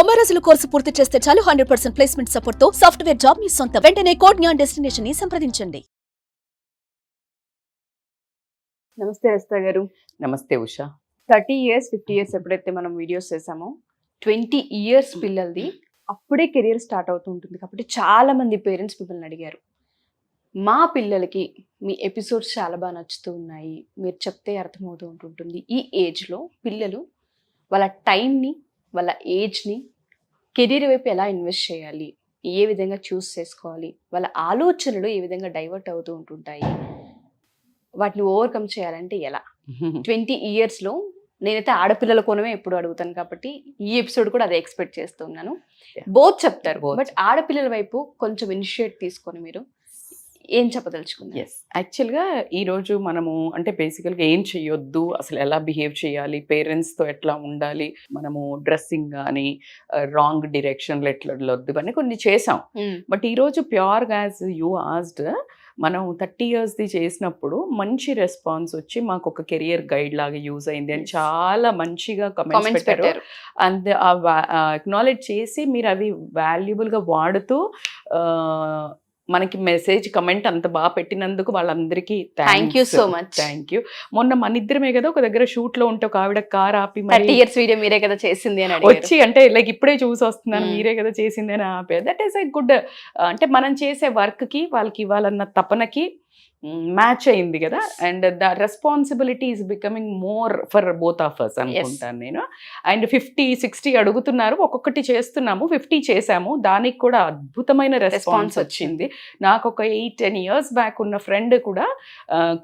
90 రోజుల కోర్సు పూర్తి చేస్తే చాలు 100% ప్లేస్మెంట్ సపోర్ట్ తో సాఫ్ట్వేర్ జాబ్ మీ సొంతం. వెంటనే కోడ్ జ్ఞాన్ డెస్టినేషన్ ని సంప్రదించండి. నమస్తే రస్తా గారు. నమస్తే ఉషా. 30 years 50 years ఎప్పుడైతే మనం వీడియోస్ చేసామో 20 years పిల్లలది అప్పుడే కెరియర్ స్టార్ట్ అవుతూ ఉంటుంది. కాబట్టి చాలా మంది పేరెంట్స్ మిమ్మల్ని అడిగారు, మా పిల్లలకి మీ ఎపిసోడ్స్ చాలా బాగా నచ్చుతూ ఉన్నాయి, మీరు చెప్తే అర్థమవుతూ ఉంటుంటుంది. ఈ ఏజ్లో పిల్లలు వాళ్ళ టైంని వాళ్ళ ఏజ్ని కెరీర్ వైపు ఎలా ఇన్వెస్ట్ చేయాలి, ఏ విధంగా చూస్ చేసుకోవాలి, వాళ్ళ ఆలోచనలు ఏ విధంగా డైవర్ట్ అవుతూ ఉంటుంటాయి, వాటిని ఓవర్కమ్ చేయాలంటే ఎలా? 20 yearsలో నేనైతే ఆడపిల్లల కోణమే ఎప్పుడు అడుగుతాను కాబట్టి ఈ ఎపిసోడ్ కూడా అదే ఎక్స్పెక్ట్ చేస్తున్నాను. బోత్ చెప్తారు, బట్ ఆడపిల్లల వైపు కొంచెం ఇనిషియేట్ తీసుకొని మీరు ఏం చెప్పదలుచుకున్నారు? ఎస్, యాక్చువల్గా ఈరోజు మనము అంటే బేసికల్గా ఏం చేయొద్దు, అసలు ఎలా బిహేవ్ చేయాలి, పేరెంట్స్తో ఎట్లా ఉండాలి, మనము డ్రెస్సింగ్ కానీ రాంగ్ డైరెక్షన్లో ఎట్లా వెళ్ళొద్దు ఇవన్నీ కొన్ని చేసాం. బట్ ఈరోజు ప్యూర్గా యాజ్ యూ ఆస్డ్, మనం 30 yearsది చేసినప్పుడు మంచి రెస్పాన్స్ వచ్చి మాకు ఒక కెరియర్ గైడ్ లాగా యూజ్ అయింది అని చాలా మంచిగా కమెంట్స్ పెట్టారు. అండ్ అక్నాలెడ్జ్ చేసి మీరు అవి వాల్యుబుల్గా వాడుతూ మనకి మెసేజ్ కమెంట్ అంత బాగా పెట్టినందుకు వాళ్ళందరికీ thank you so much. Thank you. మొన్న మన ఇద్దరమే కదా ఒక దగ్గర షూట్ లో ఉంటే ఒక ఆవిడ కార్ ఆపి 30 years వీడియో మీరే కదా చేసింది అని వచ్చి, అంటే లైక్ ఇప్పుడే చూసి వస్తున్నాను మీరే కదా చేసింది అని ఆపారు. దట్ ఈస్ ఎ గుడ్, అంటే మనం చేసే వర్క్ కి వాళ్ళకి ఇవ్వాలన్న తపనకి మ్యాచ్ అయింది కదా. And the responsibility is becoming more for both of us అనుకుంటాను నేను. అండ్ 50-60 అడుగుతున్నారు, ఒక్కొక్కటి చేస్తున్నాము, 50 చేసాము, దానికి కూడా అద్భుతమైన రెస్పాన్స్ వచ్చింది. నాకు ఒక 8-10 years బ్యాక్ ఉన్న ఫ్రెండ్ కూడా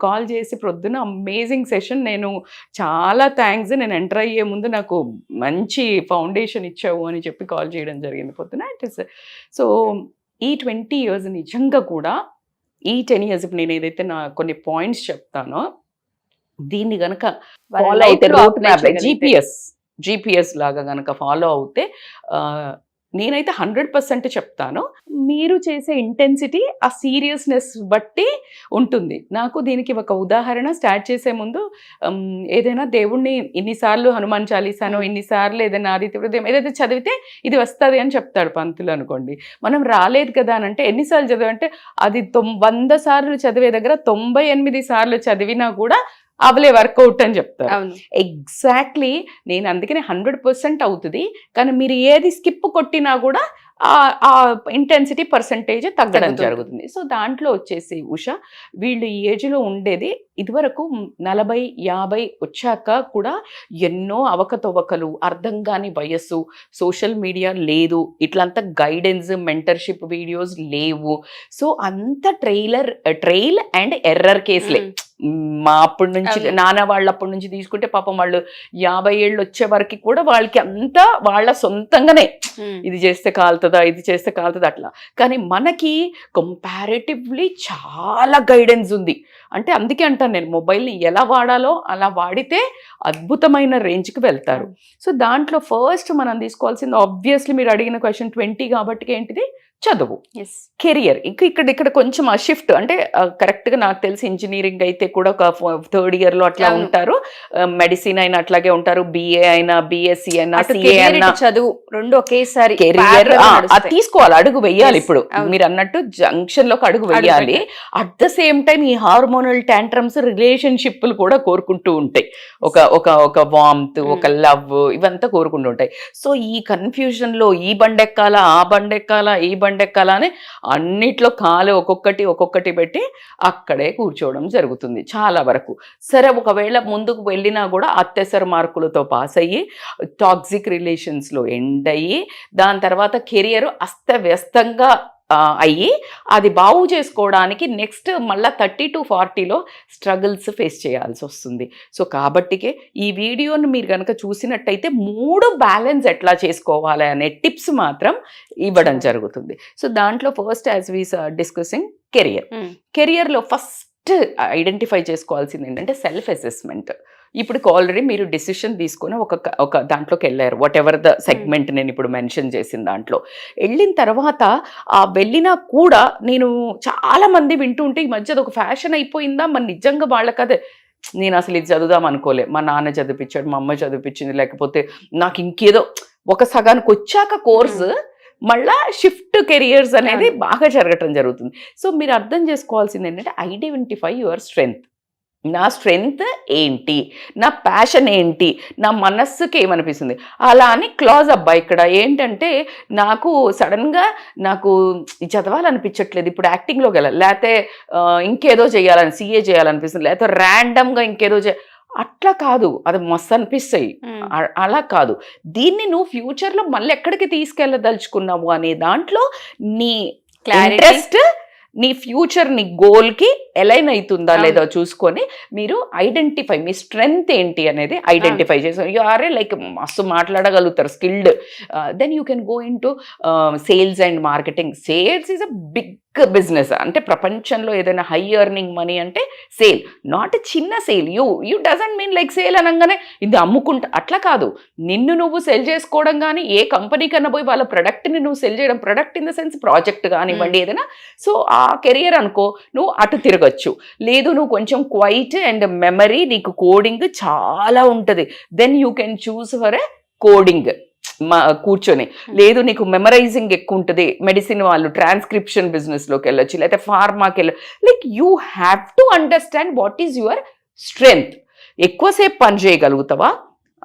కాల్ చేసి ప్రొద్దున అమేజింగ్ సెషన్, నేను చాలా థ్యాంక్స్, నేను ఎంటర్ అయ్యే ముందు నాకు మంచి ఫౌండేషన్ ఇచ్చావు అని చెప్పి కాల్ చేయడం జరిగింది పొద్దున. ఇట్ ఇస్ సో ఈ 20 years నిజంగా కూడా ఈ 10 years ఇప్పుడు నేను ఏదైతే నా కొన్ని పాయింట్స్ చెప్తానో దీన్ని గనక ఫాలో అయితే జీపీఎస్ లాగా గనక ఫాలో అవుతే నేనైతే 100% చెప్తాను. మీరు చేసే ఇంటెన్సిటీ ఆ సీరియస్నెస్ బట్టి ఉంటుంది. నాకు దీనికి ఒక ఉదాహరణ స్టార్ట్ చేసే ముందు, ఏదైనా దేవుణ్ణి ఇన్నిసార్లు హనుమాన్ చాలీసానో ఇన్నిసార్లు ఏదైనా ఆదిత్య హృదయం ఏదైతే చదివితే ఇది వస్తుంది అని చెప్తాడు పంతులు అనుకోండి. మనం రాలేదు కదా అని అంటే ఎన్నిసార్లు చదివంటే అది 100 సార్లు చదివే దగ్గర 98 సార్లు చదివినా కూడా అవలే వర్కౌట్ అని చెప్తారు. ఎగ్జాక్ట్లీ, నేను అందుకనే 100% అవుతుంది. కానీ మీరు ఏది స్కిప్ కొట్టినా కూడా ఆ ఇంటెన్సిటీ పర్సంటేజ్ తగ్గడం జరుగుతుంది. సో దాంట్లో వచ్చేసి ఉషా, వీళ్ళు ఈ ఏజ్లో ఉండేది ఇదివరకు 40-50 వచ్చాక కూడా ఎన్నో అవకతవకలు, అర్థం కాని వయస్సు, సోషల్ మీడియా లేదు, ఇట్లంతా గైడెన్స్ మెంటర్షిప్ వీడియోస్ లేవు. సో అంత ట్రైల్ అండ్ ఎర్రర్ కేసులే. మా అప్పటి నుంచి నాన్న వాళ్ళు అప్పటి నుంచి తీసుకుంటే పాపం వాళ్ళు 50 ఏళ్ళు వచ్చే వరకు కూడా వాళ్ళకి అంతా వాళ్ళ సొంతంగానే ఇది చేస్తే కాలుతుందా, ఇది చేస్తే కాలుతుందా అట్లా. కానీ మనకి కంపారిటివ్లీ చాలా గైడెన్స్ ఉంది. అంటే అందుకే అంటాను నేను, మొబైల్ని ఎలా వాడాలో అలా వాడితే అద్భుతమైన రేంజ్కి వెళ్తారు. సో దాంట్లో ఫస్ట్ మనం తీసుకోవాల్సింది, ఆబ్వియస్లీ మీరు అడిగిన క్వశ్చన్ 20 కాబట్టి ఏంటిది, చదువు, కెరియర్. ఇక్కడ కొంచెం ఆ షిఫ్ట్, అంటే కరెక్ట్గా నాకు తెలిసి ఇంజనీరింగ్ అయితే కూడా ఒక 3rd yearలో అట్లా ఉంటారు, మెడిసిన్ అయినా అట్లాగే ఉంటారు, బిఏ అయినా బిఎస్సి అయినా సిఏ అయినా చదువు రెండు ఒకేసారి కెరియర్ తీసుకోవాలి, అడుగు వెయ్యాలి. ఇప్పుడు మీరు అన్నట్టు జంక్షన్ లోకి అడుగు వెయ్యాలి. అట్ ద సేమ్ టైం ఈ హార్మోనల్ టాంట్రమ్స్ రిలేషన్షిప్లు కూడా కోరుకుంటూ ఉంటాయి, ఒక వామ్త్, ఒక లవ్, ఇవంతా కోరుకుంటూ ఉంటాయి. సో ఈ కన్ఫ్యూజన్ లో ఈ బండెక్కాలా, ఆ బండెక్కాలా, ఈ బండెక్కాలని అన్నిట్లో కాలు ఒక్కొక్కటి పెట్టి అక్కడే కూర్చోవడం జరుగుతుంది చాలా వరకు. సరే, ఒకవేళ ముందుకు వెళ్ళినా కూడా అత్యవసర మార్కులతో పాస్ అయ్యి టాక్సిక్ రిలేషన్స్లో ఎండ్ అయ్యి దాని తర్వాత కెరియర్ అస్తవ్యస్తంగా అయ్యి అది బాగు చేసుకోవడానికి నెక్స్ట్ మళ్ళీ 30 to 40లో స్ట్రగుల్స్ ఫేస్ చేయాల్సి వస్తుంది. సో కాబట్టికే ఈ వీడియోను మీరు కనుక చూసినట్టయితే 3 బ్యాలెన్స్ ఎట్లా చేసుకోవాలి అనే టిప్స్ మాత్రం ఇవ్వడం జరుగుతుంది. సో దాంట్లో ఫస్ట్ యాజ్ వీ డిస్కసింగ్ కెరియర్లో ఫస్ట్ ఐడెంటిఫై చేసుకోవాల్సింది ఏంటంటే సెల్ఫ్ అసెస్మెంట్. ఇప్పుడు ఆల్రెడీ మీరు డిసిషన్ తీసుకొని ఒక దాంట్లోకి వెళ్ళారు, వాట్ ఎవర్ ద సెగ్మెంట్ నేను ఇప్పుడు మెన్షన్ చేసిన దాంట్లో వెళ్ళిన తర్వాత వెళ్ళినా కూడా నేను చాలా మంది వింటూ ఉంటే ఈ మధ్య అది ఒక ఫ్యాషన్ అయిపోయిందా, మరి నిజంగా వాళ్ళకి అది నేను అసలు ఇది చదువుదాం అనుకోలే, మా నాన్న చదివించాడు, మా అమ్మ చదివించింది, లేకపోతే నాకు ఇంకేదో ఒక సగానికి వచ్చాక కోర్సు మళ్ళా షిఫ్ట్ కెరియర్స్ అనేది బాగా జరగటం జరుగుతుంది. సో మీరు అర్థం చేసుకోవాల్సింది ఏంటంటే ఐడెంటిఫై యువర్ స్ట్రెంగ్త్. నా స్ట్రెంగ్త్ ఏంటి, నా ప్యాషన్ ఏంటి, నా మనస్సుకి ఏమనిపిస్తుంది, అలా అని క్లాజ్ అబ్బా. ఇక్కడ ఏంటంటే నాకు సడన్గా నాకు చదవాలనిపించట్లేదు, ఇప్పుడు యాక్టింగ్లోకి వెళ్ళాలి, లేకపోతే ఇంకేదో చేయాలని CA చేయాలనిపిస్తుంది, లేకపోతే ర్యాండమ్గా ఇంకేదో అట్లా కాదు, అది మస్తు అనిపిస్తాయి. అలా కాదు, దీన్ని నువ్వు ఫ్యూచర్లో మళ్ళీ ఎక్కడికి తీసుకెళ్ళదలుచుకున్నావు అనే దాంట్లో నీ ఇంట్రెస్ట్, నీ ఫ్యూచర్, నీ గోల్కి ఎలైన్ అవుతుందా లేదా చూసుకొని మీరు ఐడెంటిఫై, మీ స్ట్రెంగ్త్ ఏంటి అనేది ఐడెంటిఫై చేసారు. యు ఆర్ లైక్ మస్తు మాట్లాడగలుగుతారు, skilled, then you can go in to sales and marketing. Sales is a big business. అంటే ప్రపంచంలో ఏదైనా హై ఎర్నింగ్ మనీ అంటే సేల్, నాట్ చిన్న sale. You doesn't mean like sale అనగానే ఇది అమ్ముకుంటా, అట్లా కాదు. నిన్ను నువ్వు సెల్ చేసుకోవడం కానీ, ఏ కంపెనీ కన్నా పోయి వాళ్ళ ప్రొడక్ట్ని నువ్వు సెల్ చేయడం, product in the sense project కానివ్వండి ఏదైనా. సో ఆ కెరియర్ అనుకో, నువ్వు అటు తిరగచ్చు. లేదు నువ్వు కొంచెం క్వైట్ అండ్ మెమరీ, నీకు కోడింగ్ చాలా ఉంటుంది, then you can choose for a coding కూర్చొని. లేదు నీకు మెమరైజింగ్ ఎక్కువ ఉంటుంది, మెడిసిన్ వాళ్ళు ట్రాన్స్క్రిప్షన్ బిజినెస్లోకి వెళ్ళొచ్చు, లేకపోతే ఫార్మాకి వెళ్ళచ్చు. Like you have to understand what is your strength. ఎక్కువసేపు పని చేయగలుగుతావా,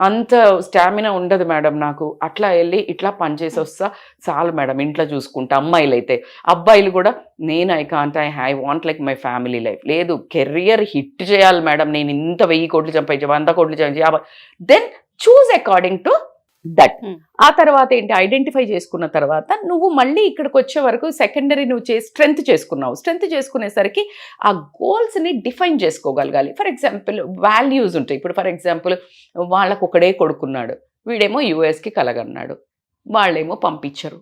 అంత స్టామినా ఉండదు మేడం నాకు, అట్లా వెళ్ళి ఇట్లా పని చేసి వస్తా చాలు మేడం, ఇంట్లో చూసుకుంటా. అమ్మాయిలు అయితే, అబ్బాయిలు కూడా నేను I want like my family life. లేదు కెరియర్ హిట్ చేయాలి మేడం, నేను ఇంత 1000 కోట్లు సంపాదించి 100 కోట్లు సంపాదించి, then choose according to that. ఆ తర్వాత ఏంటి, ఐడెంటిఫై చేసుకున్న తర్వాత నువ్వు మళ్ళీ ఇక్కడికి వచ్చే వరకు సెకండరీ నువ్వు స్ట్రెంగ్త్ చేసుకున్నావు. స్ట్రెంగ్త్ చేసుకునేసరికి ఆ గోల్స్ని డిఫైన్ చేసుకోగలగాలి. ఫర్ ఎగ్జాంపుల్ వాల్యూస్ ఉంటాయి. ఇప్పుడు ఫర్ ఎగ్జాంపుల్ వాళ్ళకు ఒకడే కొడుకున్నాడు, వీడేమో యుఎస్కి కలగన్నాడు, వాళ్ళేమో పంపించరు.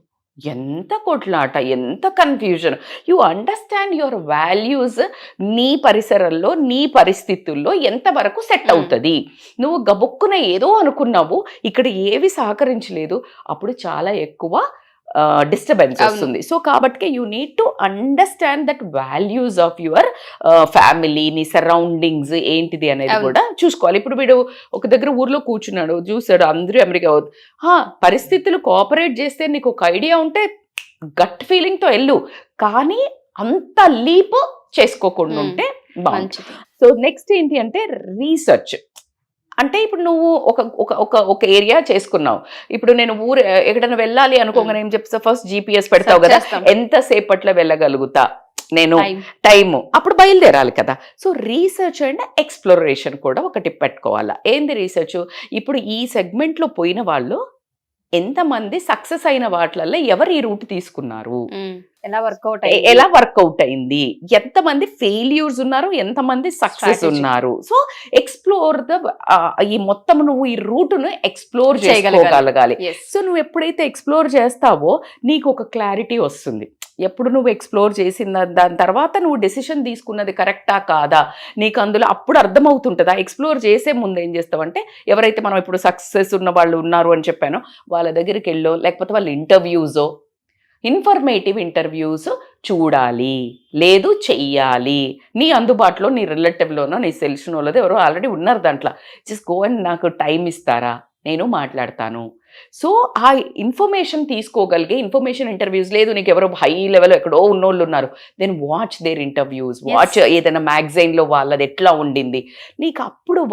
ఎంత కొట్లాట, ఎంత confusion. You understand your values. నీ పరిసరాల్లో, నీ పరిస్థితుల్లో ఎంతవరకు సెట్ అవుతుంది. నువ్వు గబుక్కున ఏదో అనుకున్నావు, ఇక్కడ ఏవి సహకరించలేదు, అప్పుడు చాలా ఎక్కువ డిస్టర్బెన్స్ వస్తుంది. సో కాబట్టి you need to understand that values of your family, నీ సరౌండింగ్స్ ఏంటిది అనేది కూడా చూసుకోవాలి. ఇప్పుడు వీడు ఒక దగ్గర ఊర్లో కూర్చున్నాడు, చూసాడు అందరూ అమెరికా అవుతుంది, పరిస్థితులు కోఆపరేట్ చేస్తే నీకు ఒక ఐడియా ఉంటే గట్ ఫీలింగ్తో వెళ్ళు, కానీ అంత లీప్ చేసుకోకుండా ఉంటే బాగుంటుంది. సో నెక్స్ట్ ఏంటి అంటే రీసెర్చ్. అంటే ఇప్పుడు నువ్వు ఒక ఏరియా చేసుకున్నావు, ఇప్పుడు నేను ఊరు ఎక్కడైనా వెళ్ళాలి అనుకోగానే ఏం చెప్తా, ఫస్ట్ GPS పెడతావు కదా, ఎంతసేపట్లో వెళ్ళగలుగుతా నేను, టైము, అప్పుడు బయలుదేరాలి కదా. సో రీసెర్చ్ అండ్ ఎక్స్ప్లోరేషన్ కూడా ఒకటి పెట్టుకోవాలా. ఏంది రీసెర్చ్, ఇప్పుడు ఈ సెగ్మెంట్లో పోయిన వాళ్ళు ఎంతమంది సక్సెస్ అయిన వాటిల్లో ఎవరు ఈ రూట్ తీసుకున్నారు, ఎలా వర్కౌట్ అయింది, ఎంతమంది ఫెయిల్యూర్స్ ఉన్నారు, ఎంతమంది సక్సెస్ ఉన్నారు. సో ఎక్స్ప్లోర్ ఈ మొత్తం నువ్వు ఈ రూట్ను ఎక్స్ప్లోర్ చేయగలగాలి. సో నువ్వు ఎప్పుడైతే ఎక్స్ప్లోర్ చేస్తావో నీకు ఒక క్లారిటీ వస్తుంది. ఎప్పుడు నువ్వు ఎక్స్ప్లోర్ చేసిన దాని తర్వాత నువ్వు డెసిషన్ తీసుకున్నది కరెక్టా కాదా నీకు అందులో అప్పుడు అర్థమవుతుంటుందా. ఎక్స్ప్లోర్ చేసే ముందు ఏం చేస్తావంటే, ఎవరైతే మనం ఇప్పుడు సక్సెస్ ఉన్న వాళ్ళు ఉన్నారు అని చెప్పానో వాళ్ళ దగ్గరికి వెళ్ళో, లేకపోతే వాళ్ళ ఇంటర్వ్యూసో, ఇన్ఫర్మేటివ్ ఇంటర్వ్యూస్ చూడాలి, లేదు చెయ్యాలి. నీ అందుబాటులో, నీ రిలేటివ్లోనో, నీ తెలిసిన వాళ్ళదో ఎవరో ఆల్రెడీ ఉన్నారు దాంట్లో, జస్ట్ గో అండ్ నాకు టైం ఇస్తారా, నేను మాట్లాడతాను. సో ఆ ఇన్ఫర్మేషన్ తీసుకోగలిగే ఇన్ఫర్మేషన్ ఇంటర్వ్యూస్. లేదు నీకు ఎవరో హై లెవెల్ ఎక్కడో ఉన్నోళ్ళు ఉన్నారు, then watch their interviews, watch ఏదైనా మ్యాగజైన్లో వాళ్ళది ఎట్లా ఉండింది, నీకు అప్పుడు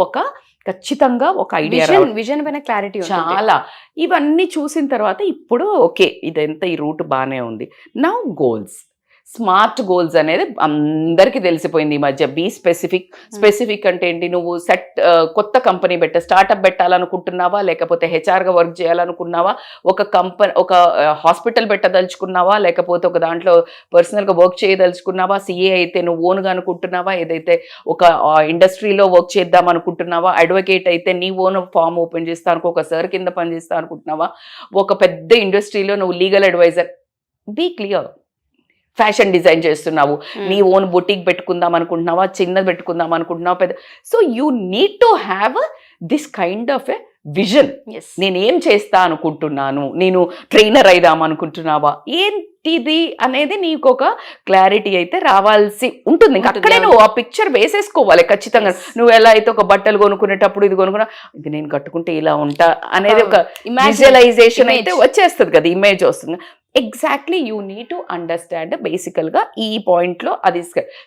ఖచ్చితంగా ఒక ఐడియా, విజన్ పైన క్లారిటీ చాలా. ఇవన్నీ చూసిన తర్వాత ఇప్పుడు ఓకే ఇదంతా ఈ రూట్ బాగానే ఉంది. నౌ గోల్స్, స్మార్ట్ గోల్స్ అనేది అందరికీ తెలిసిపోయింది ఈ మధ్య. బీ స్పెసిఫిక్ అంటే ఏంటి, నువ్వు కొత్త కంపెనీ స్టార్ట్అప్ పెట్టాలనుకుంటున్నావా, లేకపోతే హెచ్ఆర్గా వర్క్ చేయాలనుకున్నావా, ఒక హాస్పిటల్ పెట్టదలుచుకున్నావా, లేకపోతే ఒక దాంట్లో పర్సనల్గా వర్క్ చేయదలుచుకున్నావా, CA అయితే నువ్వు ఓన్గా అనుకుంటున్నావా, ఏదైతే ఒక ఇండస్ట్రీలో వర్క్ చేద్దాం అనుకుంటున్నావా, అడ్వకేట్ అయితే నీ ఓన్ ఫామ్ ఓపెన్ చేస్తాను, ఒక సర్ కింద పనిచేస్తా అనుకుంటున్నావా, ఒక పెద్ద ఇండస్ట్రీలో నువ్వు legal advisor. Be clear. Fashion design చేస్తున్నావు, నీ ఓన్ బొటిక్ పెట్టుకుందాం అనుకుంటున్నావా, చిన్నది పెట్టుకుందాం అనుకుంటున్నావా, పెద్ద. So you need to have this kind of a vision. Yes నేను ఏం చేస్తా అనుకుంటున్నాను, నేను ట్రైనర్ అయిదాం అనుకుంటున్నావా, ఏంటిది అనేది నీకు ఒక క్లారిటీ అయితే రావాల్సి ఉంటుంది. ఇంకా అక్కడే నువ్వు ఆ పిక్చర్ వేసేసుకోవాలి ఖచ్చితంగా. నువ్వు ఎలా అయితే ఒక బట్టలు కొనుక్కునేటప్పుడు ఇది కొనుక్కున్నా, ఇది నేను కట్టుకుంటే ఇలా ఉంటా అనేది ఒక విజువలైజేషన్ అయితే వచ్చేస్తుంది కదా, ఇమేజ్ వస్తుంది. Exactly you need to understand బేసికల్గా ఈ పాయింట్లో అది.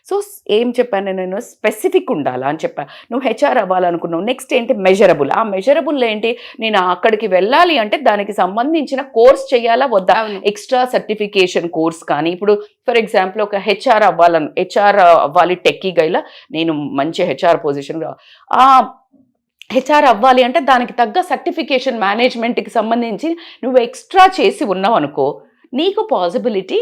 సో ఏం చెప్పాను నేను, స్పెసిఫిక్ ఉండాలా అని చెప్పాను. నువ్వు హెచ్ఆర్ అవ్వాలనుకున్నావు, నెక్స్ట్ ఏంటి మెజరబుల్. ఆ మెజరబుల్ ఏంటి, నేను అక్కడికి వెళ్ళాలి అంటే దానికి సంబంధించిన కోర్స్ చేయాలా వద్దా, ఎక్స్ట్రా సర్టిఫికేషన్ కోర్స్ కానీ. ఇప్పుడు ఫర్ ఎగ్జాంపుల్ ఒక హెచ్ఆర్ అవ్వాలి టెక్కీ గైలా, నేను మంచి హెచ్ఆర్ పొజిషన్ హెచ్ఆర్ అవ్వాలి అంటే దానికి తగ్గ సర్టిఫికేషన్ మేనేజ్మెంట్కి సంబంధించి నువ్వు ఎక్స్ట్రా చేసి ఉన్నావు అనుకో, నీకు పాసిబిలిటీ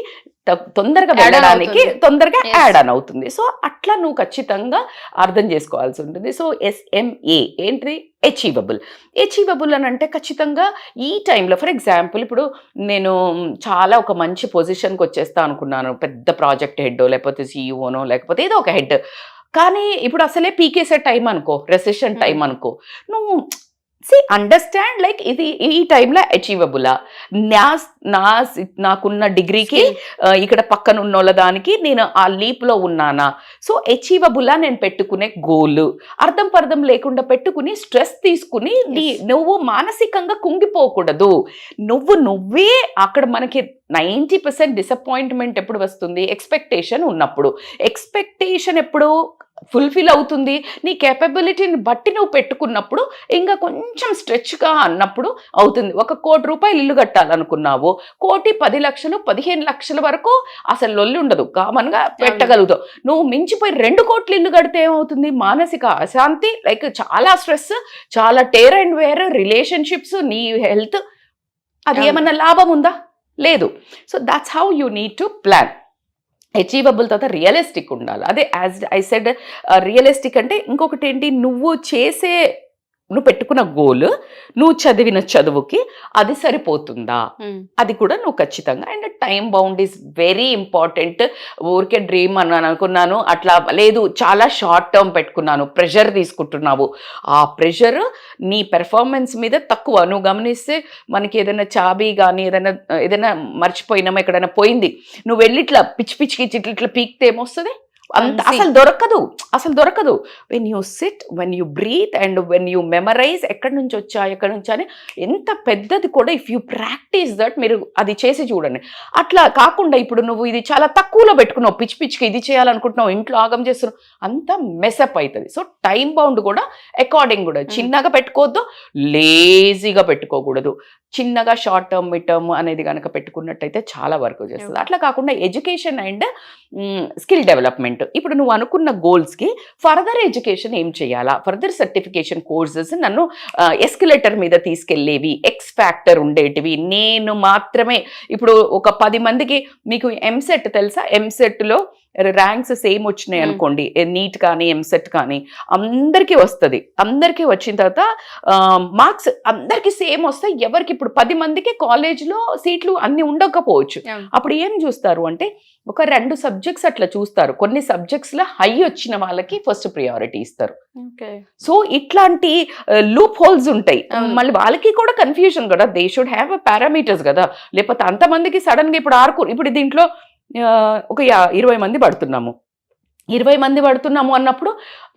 తొందరగా వెళ్ళడానికి తొందరగా యాడ్ ఆన్ అవుతుంది. సో అట్లా నువ్వు ఖచ్చితంగా అర్థం చేసుకోవాల్సి ఉంటుంది. సో SMA ఏంటి, అచీవబుల్ అని అంటే ఖచ్చితంగా ఈ టైంలో. ఫర్ ఎగ్జాంపుల్ ఇప్పుడు నేను చాలా ఒక మంచి పొజిషన్కి వచ్చేస్తా అనుకున్నాను, పెద్ద ప్రాజెక్ట్ హెడ్ లేకపోతే CEOనో లేకపోతే ఏదో ఒక హెడ్. కానీ ఇప్పుడు అసలే పీకేసే టైం అనుకో, రెసెషన్ టైం అనుకో, నువ్వు అండర్స్టాండ్ లైక్ ఇది ఈ టైంలో అచీవబులా, నాకున్న డిగ్రీకి ఇక్కడ పక్కన ఉన్న దానికి నేను ఆ లీప్లో ఉన్నానా. సో అచీవబులా నేను పెట్టుకునే గోల్, అర్థం పర్థం లేకుండా పెట్టుకుని స్ట్రెస్ తీసుకుని నువ్వు మానసికంగా కుంగిపోకూడదు. నువ్వే అక్కడ మనకి 90% డిసప్పాయింట్మెంట్ ఎప్పుడు వస్తుంది, ఎక్స్పెక్టేషన్ ఉన్నప్పుడు. ఎక్స్పెక్టేషన్ ఎప్పుడు ఫుల్ఫిల్ అవుతుంది, నీ కేపబిలిటీని బట్టి నువ్వు పెట్టుకున్నప్పుడు ఇంకా కొంచెం స్ట్రెచ్గా అన్నప్పుడు అవుతుంది. 1 కోటి రూపాయలు ఇల్లు కట్టాలనుకున్నావు, 1,10,00,000 15 లక్షల వరకు అసలు లొల్లి ఉండదు, కామన్గా పెట్టగలుగుతావు. నువ్వు మించిపోయి 2 కోట్ల ఇల్లు కడితే ఏమవుతుంది, మానసిక అశాంతి, లైక్ చాలా స్ట్రెస్, చాలా టేర్ అండ్ వేర్, రిలేషన్షిప్స్, నీ హెల్త్, అది ఏమన్నా లాభం ఉందా, లేదు. So that's how you need to plan. Achievable తర్వాత రియలిస్టిక్ ఉండాలి. అదే యాజ్ ఐ సెడ్, రియలిస్టిక్ అంటే ఇంకొకటి ఏంటి, నువ్వు పెట్టుకున్న గోల్, నువ్వు చదివిన చదువుకి అది సరిపోతుందా, అది కూడా నువ్వు ఖచ్చితంగా. And time bound is very important. ఊరికే డ్రీమ్ అని అనుకున్నాను అట్లా లేదు, చాలా షార్ట్ టర్మ్ పెట్టుకున్నాను, ప్రెషర్ తీసుకుంటున్నావు, ఆ ప్రెషర్ నీ పెర్ఫార్మెన్స్ మీద తక్కువ. నువ్వు గమనిస్తే మనకి ఏదైనా చాబీ కానీ ఏదైనా మర్చిపోయినామో ఎక్కడైనా పోయింది, నువ్వు వెళ్ళి ఇట్లా పిచ్చికి ఇట్లా పీక్తే ఏమొస్తుంది, అంత అసలు దొరకదు. When you sit, when you breathe and when you memorize ఎక్కడి నుంచి వచ్చా అని ఎంత పెద్దది కూడా, ఇఫ్ యూ ప్రాక్టీస్ దట్, మీరు అది చేసి చూడండి. అట్లా కాకుండా ఇప్పుడు నువ్వు ఇది చాలా తక్కువలో పెట్టుకున్నావు, పిచ్చికి ఇది చేయాలనుకుంటున్నావు, ఇంట్లో ఆగం చేస్తున్నావు, అంతా మెసప్ అవుతుంది. సో టైం బౌండ్ కూడా అకార్డింగ్ కూడా చిన్నగా పెట్టుకోవద్దు, లేజీగా పెట్టుకోకూడదు. చిన్నగా షార్ట్ టర్మ్, మిడ్ టర్మ్ అనేది కనుక పెట్టుకున్నట్టయితే చాలా వరకు చేస్తుంది. అట్లా కాకుండా ఎడ్యుకేషన్ అండ్ స్కిల్ డెవలప్మెంట్. ఇప్పుడు నువ్వు అనుకున్న గోల్స్కి ఫర్దర్ ఎడ్యుకేషన్ ఏం చేయాలా, ఫర్దర్ సర్టిఫికేషన్ కోర్సెస్ నన్ను ఎస్కలేటర్ మీద తీసుకెళ్లేవి, ఎక్స్ ఫ్యాక్టర్ ఉండేటివి, నేను మాత్రమే. ఇప్పుడు ఒక 10 మందికి, మీకు ఎంసెట్ తెలుసా, ఎంసెట్లో ర్యాంక్స్ సేమ్ వచ్చినాయి అనుకోండి, నీట్ కానీ ఎంసెట్ కానీ అందరికీ వస్తుంది. అందరికీ వచ్చిన తర్వాత మార్క్స్ అందరికీ సేమ్ వస్తాయి. ఎవరికి ఇప్పుడు 10 మందికి కాలేజ్లో సీట్లు అన్ని ఉండకపోవచ్చు. అప్పుడు ఏం చూస్తారు అంటే ఒక 2 సబ్జెక్ట్స్ అట్లా చూస్తారు. కొన్ని సబ్జెక్ట్స్లో హై వచ్చిన వాళ్ళకి ఫస్ట్ ప్రియారిటీ ఇస్తారు. సో ఇట్లాంటి లూప్ హోల్స్ ఉంటాయి. మళ్ళీ వాళ్ళకి కూడా కన్ఫ్యూజన్ కదా, దే షుడ్ హ్యావ్ పారామీటర్స్ కదా. లేకపోతే అంతమందికి సడన్గా ఇప్పుడు దీంట్లో ఒక 20 మంది పడుతున్నాము, 20 మంది పడుతున్నాము అన్నప్పుడు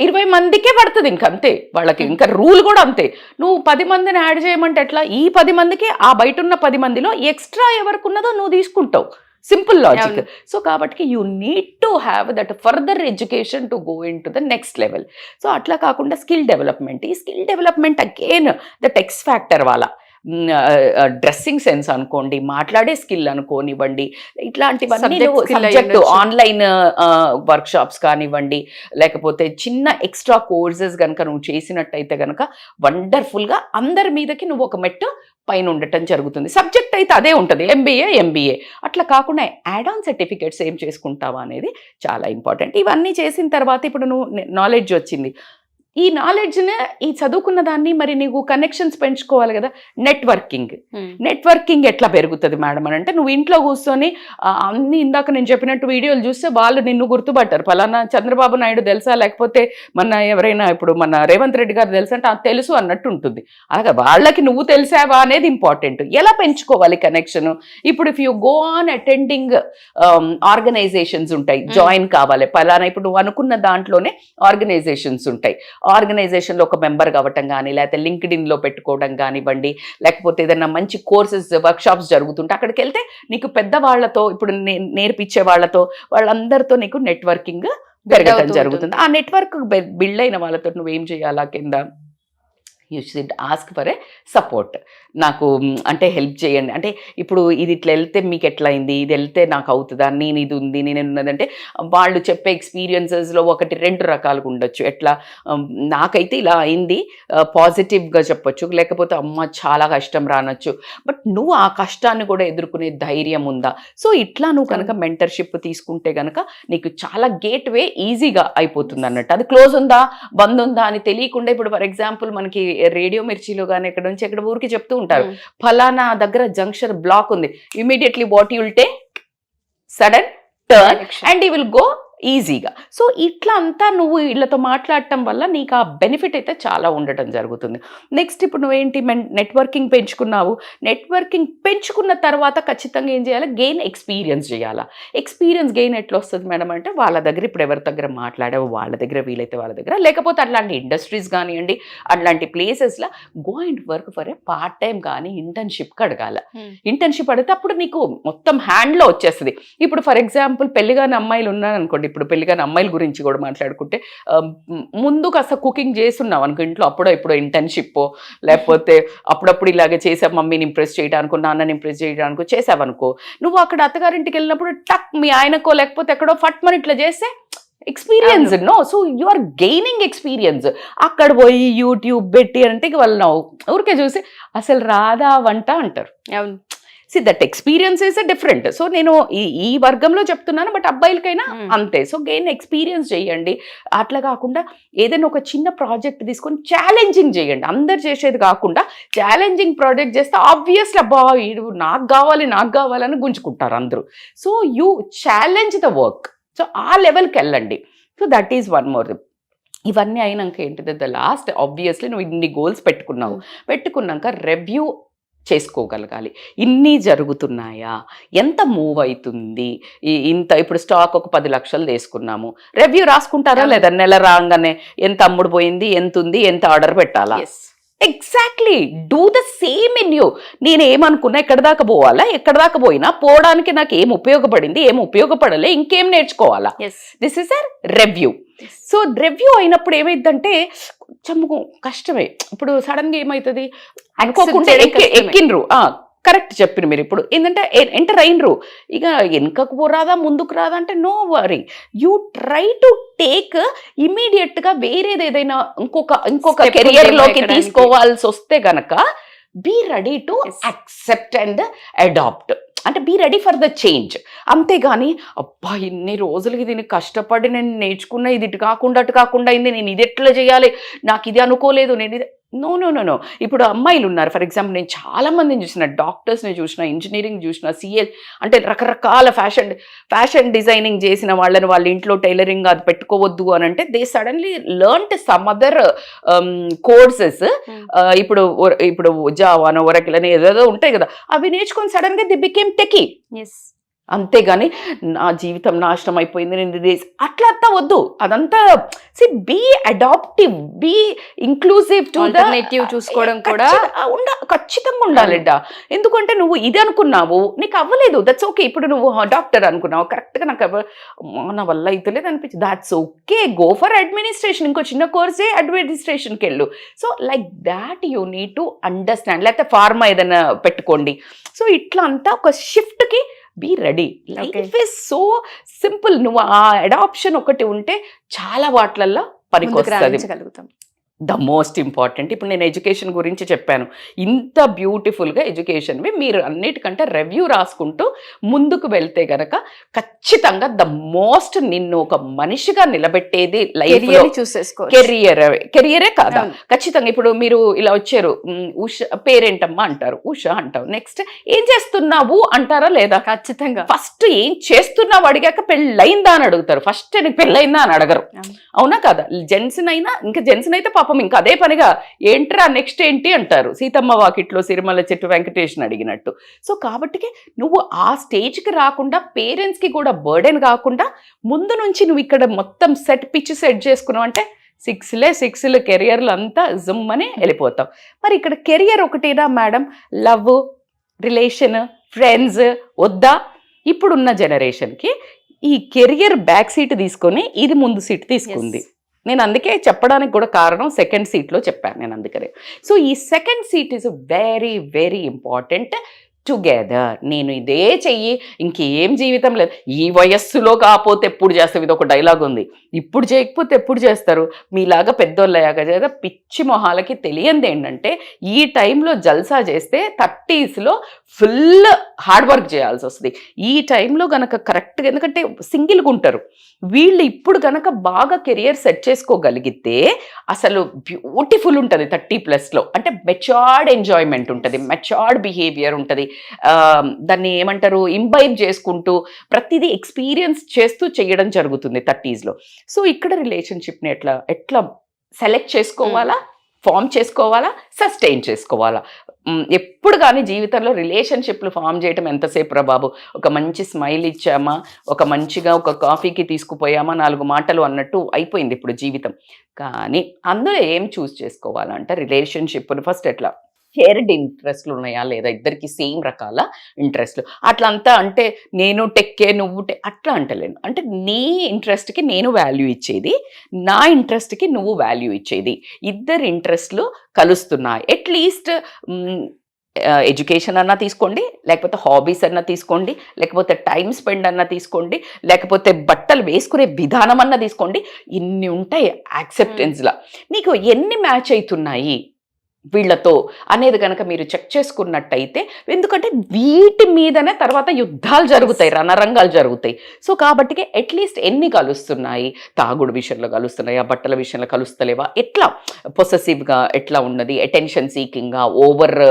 20 మందికే పడుతుంది, ఇంకంతే వాళ్ళకి. ఇంకా రూల్ కూడా అంతే. నువ్వు 10 మందిని యాడ్ చేయమంటే ఎట్లా, ఈ 10 మందికి ఆ బయట ఉన్న 10 మందిలో ఎక్స్ట్రా ఎవరికి ఉన్నదో నువ్వు తీసుకుంటావు. Simple logic. సో కాబట్టి you need to have that further education to go in to the next level. So అట్లా కాకుండా స్కిల్ డెవలప్మెంట్, ఈ skill development again that X factor వాళ్ళ డ్రెస్సింగ్ సెన్స్ అనుకోండి, మాట్లాడే స్కిల్ అనుకోనివ్వండి, ఇట్లాంటివన్నీ సబ్జెక్టు ఆన్లైన్ వర్క్షాప్స్ కానివ్వండి, లేకపోతే చిన్న ఎక్స్ట్రా కోర్సెస్ కనుక నువ్వు చేసినట్టయితే కనుక వండర్ఫుల్గా అందరి మీదకి నువ్వు ఒక మెట్టు పైన ఉండటం జరుగుతుంది. సబ్జెక్ట్ అయితే అదే ఉంటుంది, ఎంబీఏ. అట్లా కాకుండా యాడ్ ఆన్ సర్టిఫికేట్స్ ఏం చేసుకుంటావా అనేది చాలా ఇంపార్టెంట్. ఇవన్నీ చేసిన తర్వాత ఇప్పుడు నువ్వు నాలెడ్జ్ వచ్చింది, ఈ నాలెడ్జ్ని ఈ చదువుకున్న దాన్ని మరి నీకు కనెక్షన్స్ పెంచుకోవాలి కదా. నెట్వర్కింగ్ ఎట్లా పెరుగుతుంది మేడం అని అంటే, నువ్వు ఇంట్లో కూర్చొని అన్ని ఇందాక నేను చెప్పినట్టు వీడియోలు చూస్తే వాళ్ళు నిన్ను గుర్తుపట్టారు. ఫలానా చంద్రబాబు నాయుడు తెలుసా, లేకపోతే మన ఎవరైనా ఇప్పుడు మన రేవంత్ రెడ్డి గారు తెలుసా అంటే అది తెలుసు అన్నట్టు ఉంటుంది. అలాగే వాళ్ళకి నువ్వు తెలిసావా అనేది ఇంపార్టెంట్. ఎలా పెంచుకోవాలి కనెక్షన్? ఇప్పుడు if you go on attending organisations ఉంటాయి, జాయిన్ కావాలి. ఫలానా ఇప్పుడు నువ్వు అనుకున్న దాంట్లోనే ఆర్గనైజేషన్స్ ఉంటాయి. ఆర్గనైజేషన్లో ఒక మెంబర్ కావటం కానీ, లేకపోతే లింక్డ్ఇన్లో పెట్టుకోవడం కానివ్వండి, లేకపోతే ఏదైనా మంచి కోర్సెస్ వర్క్షాప్స్ జరుగుతుంటే అక్కడికి వెళ్తే నీకు పెద్దవాళ్లతో, ఇప్పుడు నేర్పించే వాళ్ళతో, వాళ్ళందరితో నీకు నెట్వర్కింగ్ పెరగడం జరుగుతుంది. ఆ నెట్వర్క్ బిల్డ్ అయిన వాళ్ళతో నువ్వేం చేయాలా, కింద you should ask for a support. నాకు అంటే హెల్ప్ చేయండి, అంటే ఇప్పుడు ఇది ఇట్లా వెళ్తే మీకు ఎట్లా అయింది, ఇది వెళ్తే నాకు అవుతుందా, నేను ఇది ఉంది, నేను ఉన్నదంటే వాళ్ళు చెప్పే ఎక్స్పీరియన్సెస్లో 1-2 రకాలుగా ఉండొచ్చు. ఎట్లా నాకైతే ఇలా అయింది పాజిటివ్గా చెప్పొచ్చు, లేకపోతే అమ్మ చాలా కష్టం రానొచ్చు. బట్ నువ్వు ఆ కష్టాన్ని కూడా ఎదుర్కొనే ధైర్యం ఉందా? సో ఇట్లా నువ్వు కనుక మెంటర్షిప్ తీసుకుంటే కనుక నీకు చాలా గేట్ వే ఈజీగా అయిపోతుంది అన్నట్టు. అది క్లోజ్ ఉందా బంద్ ఉందా అని తెలియకుండా, ఇప్పుడు ఫర్ ఎగ్జాంపుల్ మనకి రేడియో మిర్చిలో కానీ ఎక్కడ నుంచి ఎక్కడ ఊరికి చెప్తూ ఉంటారు, ఫలానా దగ్గర జంక్షన్ బ్లాక్ ఉంది, immediately what you will take, sudden turn and you will go ఈజీగా. సో ఇట్లా అంతా నువ్వు వీళ్ళతో మాట్లాడటం వల్ల నీకు ఆ బెనిఫిట్ అయితే చాలా ఉండటం జరుగుతుంది. నెక్స్ట్ ఇప్పుడు నువ్వేంటి నెట్వర్కింగ్ పెంచుకున్నావు. నెట్వర్కింగ్ పెంచుకున్న తర్వాత ఖచ్చితంగా ఏం చేయాలి, గెయిన్ ఎక్స్పీరియన్స్ చేయాలా. ఎక్స్పీరియన్స్ గెయిన్ ఎట్లా వస్తుంది మేడం అంటే, వాళ్ళ దగ్గర ఇప్పుడు ఎవరి దగ్గర మాట్లాడావో వాళ్ళ దగ్గర, వీలైతే వాళ్ళ దగ్గర, లేకపోతే అట్లాంటి ఇండస్ట్రీస్ కానివ్వండి, అట్లాంటి ప్లేసెస్లో go and work for a part time కానీ ఇంటర్న్షిప్కి అడగాల. ఇంటర్న్షిప్ అడిగితే అప్పుడు నీకు మొత్తం హ్యాండ్లో వచ్చేస్తుంది. ఇప్పుడు ఫర్ ఎగ్జాంపుల్ పెళ్లిగాని అమ్మాయిలు ఉన్నారనుకోండి, ఇప్పుడు పెళ్లిగాని అమ్మాయిల గురించి కూడా మాట్లాడుకుంటే, ముందు కాస్త కుకింగ్ చేస్తున్నావు అనుకో ఇంట్లో, అప్పుడో ఇప్పుడు ఇంటర్న్షిప్, లేకపోతే అప్పుడప్పుడు ఇలాగే చేసావు మమ్మీని ఇంప్రెస్ చేయడానికో నాన్నని ఇంప్రెస్ చేయడానికో చేసావనుకో, నువ్వు అక్కడ అత్తగారింటికి వెళ్ళినప్పుడు టక్ మీ ఆయనకో లేకపోతే ఎక్కడో ఫట్ మన ఇట్లా చేస్తే experience no. So you are gaining experience. అక్కడ పోయి యూట్యూబ్ పెట్టి అంటే వాళ్ళు ఊరికే చూసి అసలు రాదా వంట అంటారు. అవును, see that experience is different. So నేను ఈ వర్గంలో చెప్తున్నాను, బట్ అబ్బాయిలకైనా అంతే. సో గెయిన్ ఎక్స్పీరియన్స్ చేయండి. అట్లా కాకుండా ఏదైనా ఒక చిన్న ప్రాజెక్ట్ తీసుకొని ఛాలెంజింగ్ చేయండి. అందరు చేసేది కాకుండా ఛాలెంజింగ్ ప్రాజెక్ట్ చేస్తే ఆబ్వియస్లీ అబ్బా నాకు కావాలని గుంజుకుంటారు అందరూ. So you challenge the work. So ఆ లెవెల్కి వెళ్ళండి. So that is one more. ఇవన్నీ అయినాక ఏంటిది, ద లాస్ట్ ఆబ్వియస్లీ నువ్వు ఇన్ని గోల్స్ పెట్టుకున్నాక రివ్యూ చేసుకోగలగాలి. ఇన్ని జరుగుతున్నాయా, ఎంత మూవ్ అవుతుంది, ఇంత ఇప్పుడు స్టాక్ ఒక 10 లక్షలు తీసుకున్నాము, రివ్యూ రాసుకుంటారా లేదా? నెల రాగానే ఎంత అమ్ముడు పోయింది, ఎంత ఉంది, ఎంత ఆర్డర్ పెట్టాలా? Exactly do the same in you. నేను ఏమనుకున్నా, ఎక్కడ దాకా పోవాలా, ఎక్కడ దాకా పోయినా పోవడానికి నాకు ఏం ఉపయోగపడింది, ఏం ఉపయోగపడలే, ఇంకేం నేర్చుకోవాలా? This is a review. So review అయినప్పుడు ఏమైందంటే కొంచెం కష్టమే. ఇప్పుడు సడన్ గా ఏమవుతుంది అనుకోకుండా ఎక్కిండ్రు, కరెక్ట్ చెప్పిన మీరు. ఇప్పుడు ఏంటంటే ఎంటర్ అయినరు, ఇక వెనుకకు పోరాదా ముందుకు రాదా అంటే no worry, you try to take immediate గా వేరేది ఏదైనా ఇంకొక కెరియర్ లోకి తీసుకోవాల్సి వస్తే గనక be ready to accept and adapt. అంటే be ready for the change. అంతేగాని అబ్బా ఇన్ని రోజులకి దీన్ని కష్టపడి నేను నేర్చుకున్న, ఇది ఇటు కాకుండా అటు కాకుండా అయింది, నేను ఇది ఎట్లా చేయాలి, నాకు ఇది అనుకోలేదు, నేను ఇది నో. ఇప్పుడు అమ్మాయిలు ఉన్నారు, ఫర్ ఎగ్జాంపుల్ నేను చాలా మందిని చూసిన, డాక్టర్స్ని చూసిన, ఇంజనీరింగ్ చూసిన, సిఏ అంటే రకరకాల ఫ్యాషన్ డిజైనింగ్ చేసిన వాళ్ళని వాళ్ళ ఇంట్లో టైలరింగ్ అది పెట్టుకోవద్దు అని అంటే they suddenly learned some other courses. ఇప్పుడు జావానో ఒరాకిల్ అని ఏదేదో ఉంటాయి కదా, అవి నేర్చుకొని సడన్ గా ది బికేమ్ టెకీ. అంతేగాని నా జీవితం నాశనం అయిపోయింది నేను ఇది అట్లా అంతా వద్దు. అదంతా be adaptive, be inclusive to alternative చూసుకోవడం కూడా ఖచ్చితంగా ఉండాలిడ్డ. ఎందుకంటే నువ్వు ఇది అనుకున్నావు, నీకు అవ్వలేదు, దట్స్ ఓకే. ఇప్పుడు నువ్వు డాక్టర్ అనుకున్నావు, కరెక్ట్గా నాకు నా వల్ల అయితలేదు అనిపించింది, that's okay, go for administration, ఇంకో చిన్న కోర్సే అడ్మినిస్ట్రేషన్కి వెళ్ళు. So like that you need to understand. లేకపోతే ఫార్మా ఏదైనా పెట్టుకోండి. సో ఇట్లా అంతా ఒక షిఫ్ట్కి be ready. Life is so simple. నువ్వు ఆ అడాప్షన్ ఒకటి ఉంటే చాలా వాటిలల్లో పనికొస్తుంది. The most important. ఇప్పుడు నేను ఎడ్యుకేషన్ గురించి చెప్పాను, ఇంత బ్యూటిఫుల్గా ఎడ్యుకేషన్వి మీరు అన్నిటికంటే రివ్యూ రాసుకుంటూ ముందుకు వెళ్తే గనక ఖచ్చితంగా ద మోస్ట్ నిన్ను ఒక మనిషిగా నిలబెట్టేది లైఫ్లో చూసేసుకో. కెరియరే కాదా, ఖచ్చితంగా. ఇప్పుడు మీరు ఇలా వచ్చారు, ఉష పేరేంటమ్మా అంటారు, ఉష అంటావు, నెక్స్ట్ ఏం చేస్తున్నావు అంటారా లేదా? ఖచ్చితంగా. ఫస్ట్ ఏం చేస్తున్నావు అడిగాక పెళ్ళయిందా అని అడుగుతారు, ఫస్ట్ నీకు పెళ్ళయిందా అని అడగరు, అవునా కదా? జెంట్స్ అయినా, ఇంకా జెంట్స్ అయితే పాపం ఇంకా అదే పనిగా ఏంట్రా నెక్స్ట్ ఏంటి అంటారు, సీతమ్మ వాకిట్లో సిరిమల్ల చెట్టు వెంకటేష్ని అడిగినట్టు. సో కాబట్టికి నువ్వు ఆ స్టేజ్కి రాకుండా, పేరెంట్స్కి కూడా బర్డెన్ కాకుండా ముందు నుంచి నువ్వు ఇక్కడ మొత్తం పిచ్చి సెట్ చేసుకున్నావు అంటే సిక్స్లు కెరియర్లు అంతా జుమ్ అని వెళ్ళిపోతావు. మరి ఇక్కడ కెరియర్ ఒకటేనా మేడం? లవ్, రిలేషన్, ఫ్రెండ్స్ వద్దా? ఇప్పుడున్న జనరేషన్కి ఈ కెరియర్ బ్యాక్ సీట్ తీసుకొని ఇది ముందు సీట్ తీసుకుంది. నేను అందుకే చెప్పడానికి కూడా కారణం సెకండ్ సీట్లో చెప్పాను నేను అందుకనే. సో ఈ second seat is very very important. Together నేను ఇదే చెయ్యి, ఇంకేం జీవితం లేదు, ఈ వయస్సులో కాకపోతే ఎప్పుడు చేస్తావు, ఇది ఒక డైలాగ్ ఉంది, ఇప్పుడు చేయకపోతే ఎప్పుడు చేస్తారు, మీలాగా పెద్దోళ్ళయ్యాక చేత పిచ్చి మొహాలకి తెలియంది ఏంటంటే ఈ టైంలో జల్సా చేస్తే 30sలో ఫుల్ హార్డ్ వర్క్ చేయాల్సి వస్తుంది. ఈ టైంలో గనక కరెక్ట్గా, ఎందుకంటే సింగిల్గా ఉంటారు వీళ్ళు, ఇప్పుడు గనక బాగా కెరియర్ సెట్ చేసుకోగలిగితే అసలు బ్యూటిఫుల్ ఉంటుంది 30+లో. అంటే మెచ్యూర్డ్ ఎంజాయ్మెంట్ ఉంటుంది, మెచ్యూర్డ్ బిహేవియర్ ఉంటుంది, దాన్ని ఏమంటారు ఇంబైబ్ చేసుకుంటూ ప్రతిదీ ఎక్స్పీరియన్స్ చేస్తూ చేయడం జరుగుతుంది 30sలో. సో ఇక్కడ రిలేషన్షిప్ని ఎట్లా సెలెక్ట్ చేసుకోవాలా, ఫామ్ చేసుకోవాలా, సస్టైన్ చేసుకోవాలా. ఎప్పుడు కానీ జీవితంలో రిలేషన్షిప్లు ఫామ్ చేయటం ఎంతసేపు రా బాబు, ఒక మంచి స్మైల్ ఇచ్చామా, ఒక మంచిగా ఒక కాఫీకి తీసుకుపోయామా, 4 మాటలు అన్నట్టు అయిపోయింది ఇప్పుడు జీవితం. కానీ అందులో ఏం చూస్ చేసుకోవాలంటే రిలేషన్షిప్ని ఫస్ట్ ఎట్లా షేర్డ్ ఇంట్రెస్ట్లు ఉన్నాయా లేదా, ఇద్దరికి సేమ్ రకాల ఇంట్రెస్ట్లు. అట్లా అంతా అంటే నేను టెక్కే నువ్వు అట్లా అంటలేను, అంటే నీ ఇంట్రెస్ట్కి నేను వాల్యూ ఇచ్చేది, నా ఇంట్రెస్ట్కి నువ్వు వాల్యూ ఇచ్చేది, ఇద్దరు ఇంట్రెస్ట్లు కలుస్తున్నాయి. అట్లీస్ట్ ఎడ్యుకేషన్ అన్నా తీసుకోండి, లేకపోతే హాబీస్ అన్నా తీసుకోండి, లేకపోతే టైం స్పెండ్ అన్నా తీసుకోండి, లేకపోతే బట్టలు వేసుకునే విధానం అన్నా తీసుకోండి, ఇన్ని ఉంటాయి యాక్సెప్టెన్స్లా. నీకు ఎన్ని మ్యాచ్ అవుతున్నాయి వీళ్ళతో అనేది కనుక మీరు చెక్ చేసుకున్నట్టయితే, ఎందుకంటే వీటి మీదనే తర్వాత యుద్ధాలు జరుగుతాయి, రణరంగాలు జరుగుతాయి. సో కాబట్టి అట్లీస్ట్ ఎన్ని కలుస్తున్నాయి, తాగుడు విషయంలో కలుస్తున్నాయా, బట్టల విషయంలో కలుస్తలేవా, ఎట్లా పొసెసివ్గా ఎట్లా ఉన్నది, అటెన్షన్ సీకింగ్గా, ఓవర్,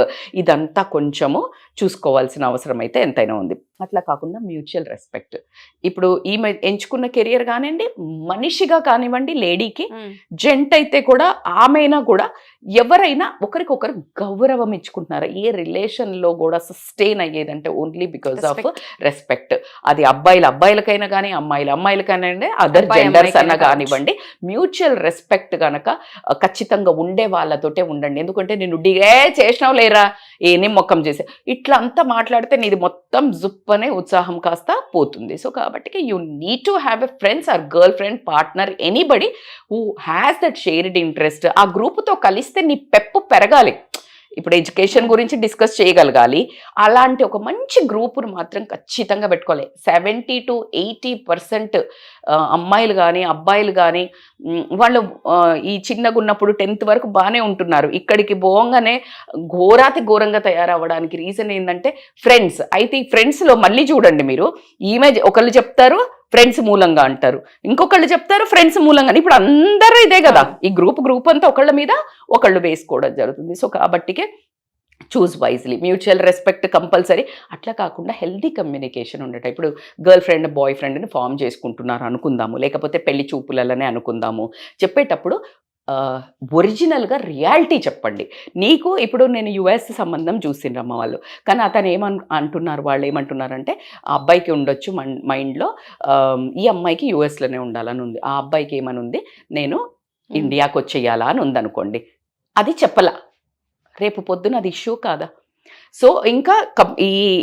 ఇదంతా కొంచెము చూసుకోవాల్సిన అవసరం అయితే ఎంతైనా ఉంది. అట్లా కాకుండా మ్యూచువల్ రెస్పెక్ట్. ఇప్పుడు ఈమె ఎంచుకున్న కెరియర్ కానివ్వండి, మనిషిగా కానివ్వండి, లేడీకి జెంట్ అయితే కూడా ఆమెనా కూడా ఎవరైనా ఒకరికొకరు గౌరవం ఇచ్చుకుంటున్నారా? ఏ రిలేషన్లో కూడా సస్టైన్ అయ్యేదంటే ఓన్లీ బికాస్ ఆఫ్ రెస్పెక్ట్. అది అబ్బాయిలకైనా కానీ అమ్మాయిలకైనా అదర్ జెండర్స్ అన్న కానివ్వండి, మ్యూచువల్ రెస్పెక్ట్ కనుక ఖచ్చితంగా ఉండే వాళ్ళతోటే ఉండండి. ఎందుకంటే నేను డిగే చేసినావు లేరా, ఏనే మొక్కం చేసా, ఇట్లా అంతా మాట్లాడితే నీది మొత్తం జుప్ అనే ఉత్సాహం కాస్త పోతుంది. సో కాబట్టి you need to have a friends or girl friend, partner, anybody who has that shared interest. ఆ గ్రూప్తో కలిస్తే నీ పెప్పు పెరగాలి. ఇప్పుడు ఎడ్యుకేషన్ గురించి డిస్కస్ చేయగలగాలి, అలాంటి ఒక మంచి గ్రూపును మాత్రం ఖచ్చితంగా పెట్టుకోవాలి. 70 to 80% అమ్మాయిలు కానీ అబ్బాయిలు కానీ వాళ్ళు ఈ చిన్నగా ఉన్నప్పుడు 10th వరకు బాగానే ఉంటున్నారు, ఇక్కడికి పోగానే ఘోరంగా తయారవ్వడానికి రీజన్ ఏంటంటే ఫ్రెండ్స్. అయితే ఈ ఫ్రెండ్స్లో మళ్ళీ చూడండి మీరు, ఈమె ఒకళ్ళు చెప్తారు ఫ్రెండ్స్ మూలంగా అంటారు, ఇంకొకళ్ళు చెప్తారు ఫ్రెండ్స్ మూలంగా. ఇప్పుడు అందరూ ఇదే కదా, ఈ గ్రూప్ అంతా ఒకళ్ళ మీద ఒకళ్ళు వేసుకోవడం జరుగుతుంది. సో కాబట్టికే choose wisely, mutual respect compulsory. అట్లా కాకుండా హెల్దీ కమ్యూనికేషన్ ఉండటం. ఇప్పుడు గర్ల్ ఫ్రెండ్ బాయ్ ఫ్రెండ్ని ఫామ్ చేసుకుంటున్నారు అనుకుందాము, లేకపోతే పెళ్లి చూపులనే అనుకుందాము. చెప్పేటప్పుడు ఒరిజినల్గా రియాలిటీ చెప్పండి. నీకు ఇప్పుడు నేను యుఎస్ సంబంధం చూసిండ్రమ్మ వాళ్ళు, కానీ అతను అంటున్నారు, వాళ్ళు ఏమంటున్నారంటే ఆ అబ్బాయికి ఉండొచ్చు మైండ్లో ఈ అమ్మాయికి యుఎస్లోనే ఉండాలని ఉంది, ఆ అబ్బాయికి ఏమని ఉంది నేను ఇండియాకి వచ్చేయాలా అని ఉందనుకోండి. అది చెప్పలా, రేపు పొద్దున అది ఇష్యూ కాదా? సో ఇంకా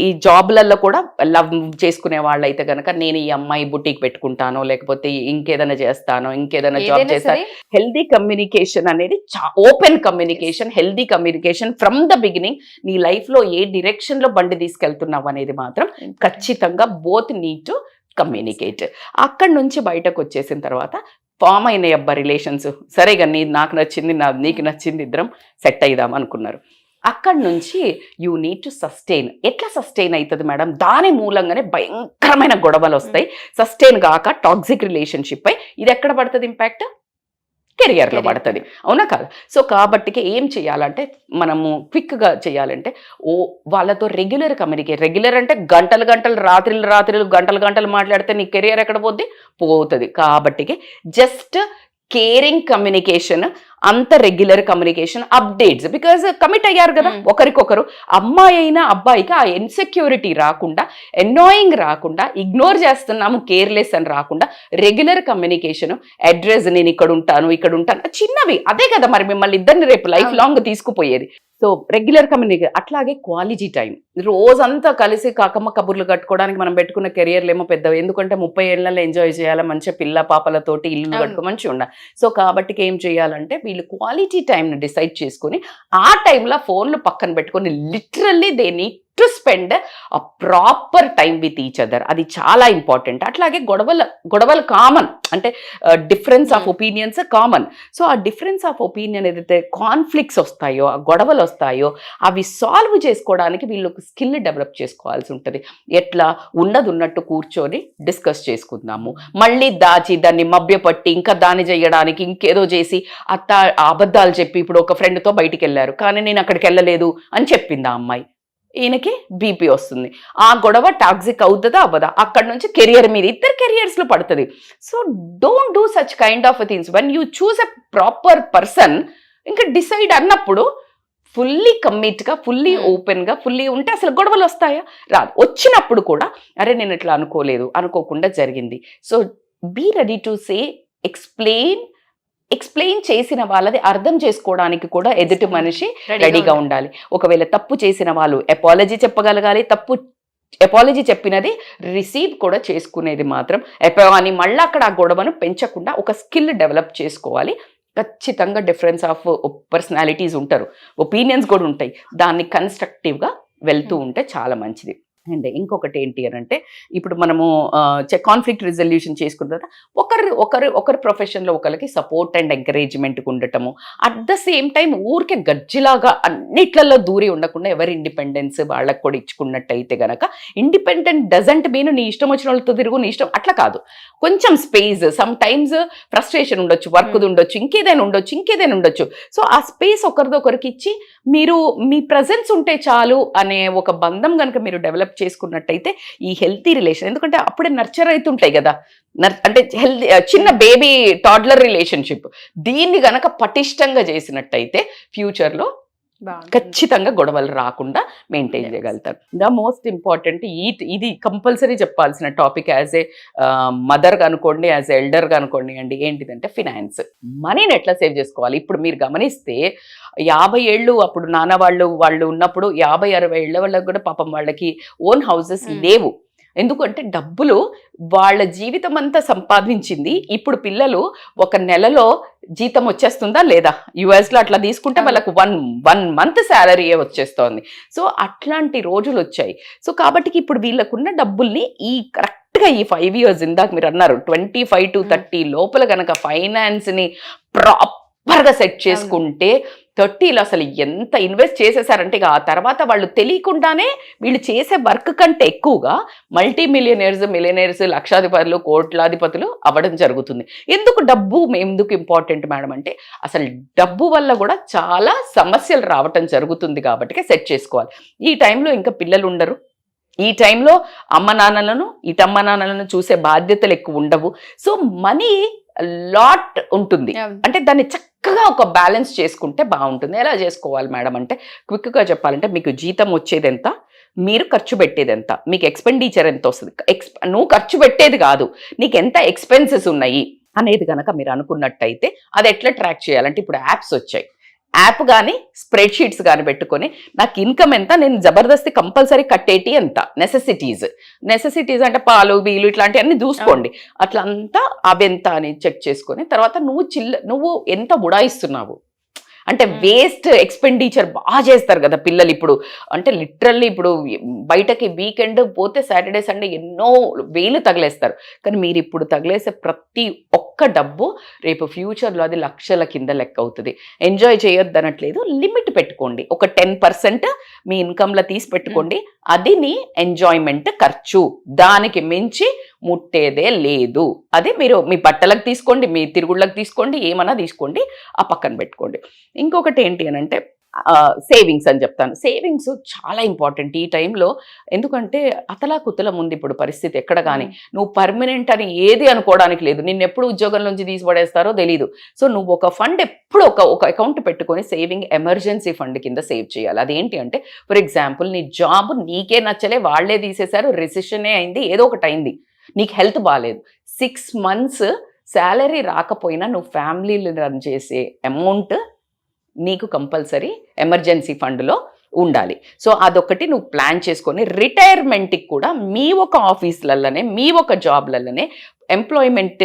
ఈ జాబ్లలో కూడా లవ్ చేసుకునే వాళ్ళైతే కనుక నేను ఈ అమ్మాయి బుటీక్ పెట్టుకుంటానో, లేకపోతే ఇంకేదైనా చేస్తానో, ఇంకేదైనా జాబ్ చేస్తాను. హెల్దీ కమ్యూనికేషన్ అనేది open communication, healthy communication from the beginning. నీ లైఫ్లో ఏ డిరెక్షన్లో బండి తీసుకెళ్తున్నావు అనేది మాత్రం ఖచ్చితంగా బోత్ నీడ్ టు కమ్యూనికేట్. అక్కడి నుంచి బయటకు వచ్చేసిన తర్వాత ఫామ్ అయినాయి అబ్బా రిలేషన్స్, సరేగా నాకు నచ్చింది నీకు నచ్చింది, ఇద్దరం సెట్ అయిదాం అనుకున్నారు. అక్కడి నుంచి యూ నీడ్ టు సస్టైన్. ఎట్లా సస్టైన్ అవుతుంది మేడం? దాని మూలంగానే భయంకరమైన గొడవలు వస్తాయి. సస్టైన్ కాక టాక్సిక్ రిలేషన్షిప్ పై ఇది ఎక్కడ పడుతుంది ఇంపాక్ట్? కెరియర్లో పడుతుంది, అవునా కాదు? సో కాబట్టికి ఏం చేయాలంటే మనము క్విక్గా చేయాలంటే వాళ్ళతో రెగ్యులర్ కమ్యూనికేట్. రెగ్యులర్ అంటే గంటలు రాత్రులు గంటలు మాట్లాడితే నీ కెరియర్ ఎక్కడ పోతుంది. కాబట్టికి జస్ట్ కేరింగ్ కమ్యూనికేషన్, అంత regular communication, updates. Because commit అయ్యారు కదా ఒకరికొకరు. అమ్మాయి అయినా అబ్బాయికి ఆ ఇన్సెక్యూరిటీ రాకుండా, ఎన్నాయింగ్ రాకుండా, ఇగ్నోర్ చేస్తున్నాము కేర్లెస్ అని రాకుండా రెగ్యులర్ కమ్యూనికేషన్, అడ్రస్, నేను ఇక్కడ ఉంటాను చిన్నవి, అదే కదా మరి మిమ్మల్ని ఇద్దరిని రేపు లైఫ్ లాంగ్ తీసుకుపోయేది. So regular communication. అట్లాగే క్వాలిటీ టైం. రోజంతా కలిసి కాకమ్మ కబుర్లు కట్టుకోవడానికి మనం పెట్టుకున్న కెరియర్లు ఏమో పెద్దవి, ఎందుకంటే 30 ఏళ్లలో ఎంజాయ్ చేయాలి, మంచిగా పిల్ల పాపలతోటి ఇల్లు కట్టుకో మంచిగా ఉండాలి. సో కాబట్టి ఏం చేయాలంటే వీళ్ళు క్వాలిటీ టైంని డిసైడ్ చేసుకుని ఆ టైంలో ఫోన్లు పక్కన పెట్టుకొని literally they need to spend a proper time with each other. అది చాలా ఇంపార్టెంట్. అట్లాగే గొడవలు కామన్, అంటే difference of opinions common. So ఆ డిఫరెన్స్ ఆఫ్ ఒపీనియన్ ఏదైతే కాన్ఫ్లిక్ట్స్ వస్తాయో, ఆ గొడవలు వస్తాయో, అవి సాల్వ్ చేసుకోవడానికి వీళ్ళు ఒక స్కిల్ డెవలప్ చేసుకోవాల్సి ఉంటుంది. ఎట్లా? ఉన్నట్టు కూర్చొని డిస్కస్ చేసుకుందాము, మళ్ళీ దాచి దాన్ని మభ్యపట్టి ఇంకా దాన్ని చేయడానికి ఇంకేదో చేసి అబద్ధాలు చెప్పి, ఇప్పుడు ఒక ఫ్రెండ్తో బయటికి వెళ్ళారు కానీ నేను అక్కడికి వెళ్ళలేదు అని చెప్పింది ఆ అమ్మాయి, ఈయనకి బీపీ వస్తుంది. ఆ గొడవ టాక్సిక్ అవుతుందా అవ్వదా? అక్కడ నుంచి కెరియర్ మీద, ఇద్దరు కెరియర్స్లో పడుతుంది. So don't do such kind of things. When you choose a proper person, ఇంకా డిసైడ్ అన్నప్పుడు ఫుల్లీ కమిట్గా, ఫుల్లీ ఓపెన్గా, ఫుల్లీ ఉంటే అసలు గొడవలు వస్తాయా? రాదు. వచ్చినప్పుడు కూడా అరే నేను ఇట్లా అనుకోకుండా జరిగింది. So be ready to say, explain చేసిన వాళ్ళది అర్థం చేసుకోవడానికి కూడా ఎదుటి మనిషి రెడీగా ఉండాలి. ఒకవేళ తప్పు చేసిన వాళ్ళు అపాలజీ చెప్పగలగాలి. అపాలజీ చెప్పినది రిసీవ్ కూడా చేసుకునేది మాత్రం అని మళ్ళీ అక్కడ ఆ గొడవను పెంచకుండా ఒక స్కిల్ డెవలప్ చేసుకోవాలి. ఖచ్చితంగా డిఫరెన్స్ ఆఫ్ పర్సనాలిటీస్ ఉంటారు, ఒపీనియన్స్ కూడా ఉంటాయి. దాన్ని కన్స్ట్రక్టివ్గా వెళ్తూ ఉంటే చాలా మంచిది. అండ్ ఇంకొకటి ఏంటి అని అంటే, ఇప్పుడు మనము కాన్ఫ్లిక్ట్ రిజల్యూషన్ చేసుకున్న తర్వాత ఒకరి ప్రొఫెషన్లో ఒకరికి సపోర్ట్ అండ్ ఎంకరేజ్మెంట్కి ఉండటము, అట్ ద సేమ్ టైం ఊరికే గజ్జిలాగా అన్నిట్లలో దూరి ఉండకుండా ఎవరి ఇండిపెండెన్స్ వాళ్ళకి కూడా ఇచ్చుకున్నట్టయితే గనక, ఇండిపెండెంట్ డజంట్ మీన్ నీ ఇష్టం వచ్చిన వాళ్ళతో తిరుగు, నీ ఇష్టం అట్లా కాదు. కొంచెం స్పేస్, సమ్ టైమ్స్ ఫ్రస్ట్రేషన్ ఉండొచ్చు, వర్క్ ఉండొచ్చు, ఇంకేదైనా ఉండొచ్చు. సో ఆ స్పేస్ ఒకరికి ఇచ్చి మీరు మీ ప్రజెన్స్ ఉంటే చాలు అనే ఒక బంధం కనుక మీరు డెవలప్ చేసుకున్నట్టయితే ఈ హెల్తీ రిలేషన్, ఎందుకంటే అప్పుడే నర్చర్ అవుతుంటాయి కదా, అంటే హెల్తీ చిన్న బేబీ టాడ్లర్ రిలేషన్షిప్, దీన్ని గనక పటిష్టంగా చేసినట్టయితే ఫ్యూచర్లో ఖచ్చితంగా గొడవలు రాకుండా మెయింటైన్ చేయగలుగుతారు. ద మోస్ట్ ఇంపార్టెంట్ ఇది కంపల్సరీ చెప్పాల్సిన టాపిక్ యాజ్ ఏ మదర్గా అనుకోండి, యాజ్ ఏ ఎల్డర్గా అనుకోండి అండి. ఏంటిదంటే ఫినాన్స్, మనీని ఎట్లా సేవ్ చేసుకోవాలి. ఇప్పుడు మీరు గమనిస్తే 50 ఏళ్ళు అప్పుడు నాన్న వాళ్ళు ఉన్నప్పుడు 50-60 ఏళ్ళ వాళ్ళకి కూడా పాపం వాళ్ళకి ఓన్ హౌసెస్ లేవు. ఎందుకంటే డబ్బులు వాళ్ళ జీవితం అంతా సంపాదించింది. ఇప్పుడు పిల్లలు ఒక నెలలో జీతం వచ్చేస్తుందా లేదా? యుఎస్లో అట్లా తీసుకుంటే వాళ్ళకు వన్ మంత్ శాలరీయే వచ్చేస్తోంది. సో అట్లాంటి రోజులు వచ్చాయి. సో కాబట్టి ఇప్పుడు వీళ్ళకున్న డబ్బుల్ని ఈ కరెక్ట్గా ఈ 5 years, ఇందాక మీరు అన్నారు 25 to 30 లోపల కనుక ఫైనాన్స్ని ప్రాపర్గా సెట్ చేసుకుంటే 30లో అసలు ఎంత ఇన్వెస్ట్ చేసేసారంటే ఆ తర్వాత వాళ్ళు తెలియకుండానే వీళ్ళు చేసే వర్క్ కంటే ఎక్కువగా మిలియనర్స్, లక్షాధిపతులు, కోట్లాధిపతులు అవ్వడం జరుగుతుంది. ఎందుకు ఇంపార్టెంట్ మేడం అంటే, అసలు డబ్బు వల్ల కూడా చాలా సమస్యలు రావటం జరుగుతుంది. కాబట్టి సెట్ చేసుకోవాలి. ఈ టైంలో ఇంకా పిల్లలు ఉండరు, ఈ టైంలో అమ్మ నాన్నలను చూసే బాధ్యతలు ఎక్కువ ఉండవు. సో మనీ లాట్ ఉంటుంది, అంటే దాన్ని చక్కగా ఒక బ్యాలెన్స్ చేసుకుంటే బాగుంటుంది. ఎలా చేసుకోవాలి మేడం అంటే, క్విక్గా చెప్పాలంటే, మీకు జీతం వచ్చేది ఎంత, మీరు ఖర్చు పెట్టేది ఎంత, మీకు ఎక్స్పెండిచర్ ఎంత వస్తుంది, నువ్వు ఖర్చు పెట్టేది కాదు, నీకు ఎంత ఎక్స్పెన్సెస్ ఉన్నాయి అనేది కనుక మీరు అనుకున్నట్టయితే అది ఎట్లా ట్రాక్ చేయాలంటే, ఇప్పుడు యాప్స్ వచ్చాయి. యాప్ కానీ స్ప్రెడ్షీట్స్ కానీ పెట్టుకొని నాకు ఇన్కమ్ ఎంత, నేను జబర్దస్తి కంపల్సరీ కట్టేటి ఎంత, నెసెసిటీస్ అంటే పాలు బీలు ఇట్లాంటివన్నీ చూసుకోండి. అట్లా అంతా అవెంత అని చెక్ చేసుకొని తర్వాత నువ్వు ఎంత ఉడాయిస్తున్నావు, అంటే వేస్ట్ ఎక్స్పెండిచర్ బాగా చేస్తారు కదా పిల్లలు ఇప్పుడు. అంటే లిటరల్లీ ఇప్పుడు బయటకి వీకెండ్ పోతే సాటర్డే సండే ఎన్నో వేలు తగిలేస్తారు. కానీ మీరు ఇప్పుడు తగిలేసే ప్రతి ఒక్క డబ్బు రేపు ఫ్యూచర్లో అది లక్షల కింద లెక్క అవుతుంది. ఎంజాయ్ చేయొద్దు అనట్లేదు, లిమిట్ పెట్టుకోండి. ఒక 10% మీ ఇన్కమ్లో తీసి పెట్టుకోండి, అది నీ ఎంజాయ్మెంట్ ఖర్చు. దానికి మించి ముట్టేదే లేదు. అది మీరు మీ బట్టలకు తీసుకోండి, మీ తిరుగుళ్ళకి తీసుకోండి, ఏమన్నా తీసుకోండి, ఆ పక్కన పెట్టుకోండి. ఇంకొకటి ఏంటి అని అంటే సేవింగ్స్ అని చెప్తాను. సేవింగ్స్ చాలా ఇంపార్టెంట్ ఈ టైంలో. ఎందుకంటే అతలాకుతలం ఉంది ఇప్పుడు పరిస్థితి ఎక్కడ. కానీ నువ్వు పర్మనెంట్ అని ఏది అనుకోవడానికి లేదు. నిన్ను ఎప్పుడు ఉద్యోగం నుంచి తీసిపడేస్తారో తెలీదు. సో నువ్వు ఒక ఫండ్ ఎప్పుడు ఒక అకౌంట్ పెట్టుకొని సేవింగ్ ఎమర్జెన్సీ ఫండ్ కింద సేవ్ చేయాలి. అదేంటి అంటే ఫర్ ఎగ్జాంపుల్ నీ జాబ్ నీకే నచ్చలే, వాళ్లే తీసేశారు, రెసిషనే అయింది, ఏదో ఒకటి అయింది, నీకు హెల్త్ బాగాలేదు, 6 months శాలరీ రాకపోయినా నువ్వు ఫ్యామిలీని రన్ చేసే అమౌంట్ నీకు కంపల్సరీ ఎమర్జెన్సీ ఫండ్లో ఉండాలి. సో అదొకటి నువ్వు ప్లాన్ చేసుకొని రిటైర్మెంట్కి కూడా మీ ఒక ఆఫీసులలోనే మీ ఒక జాబ్లలోనే ఎంప్లాయ్మెంట్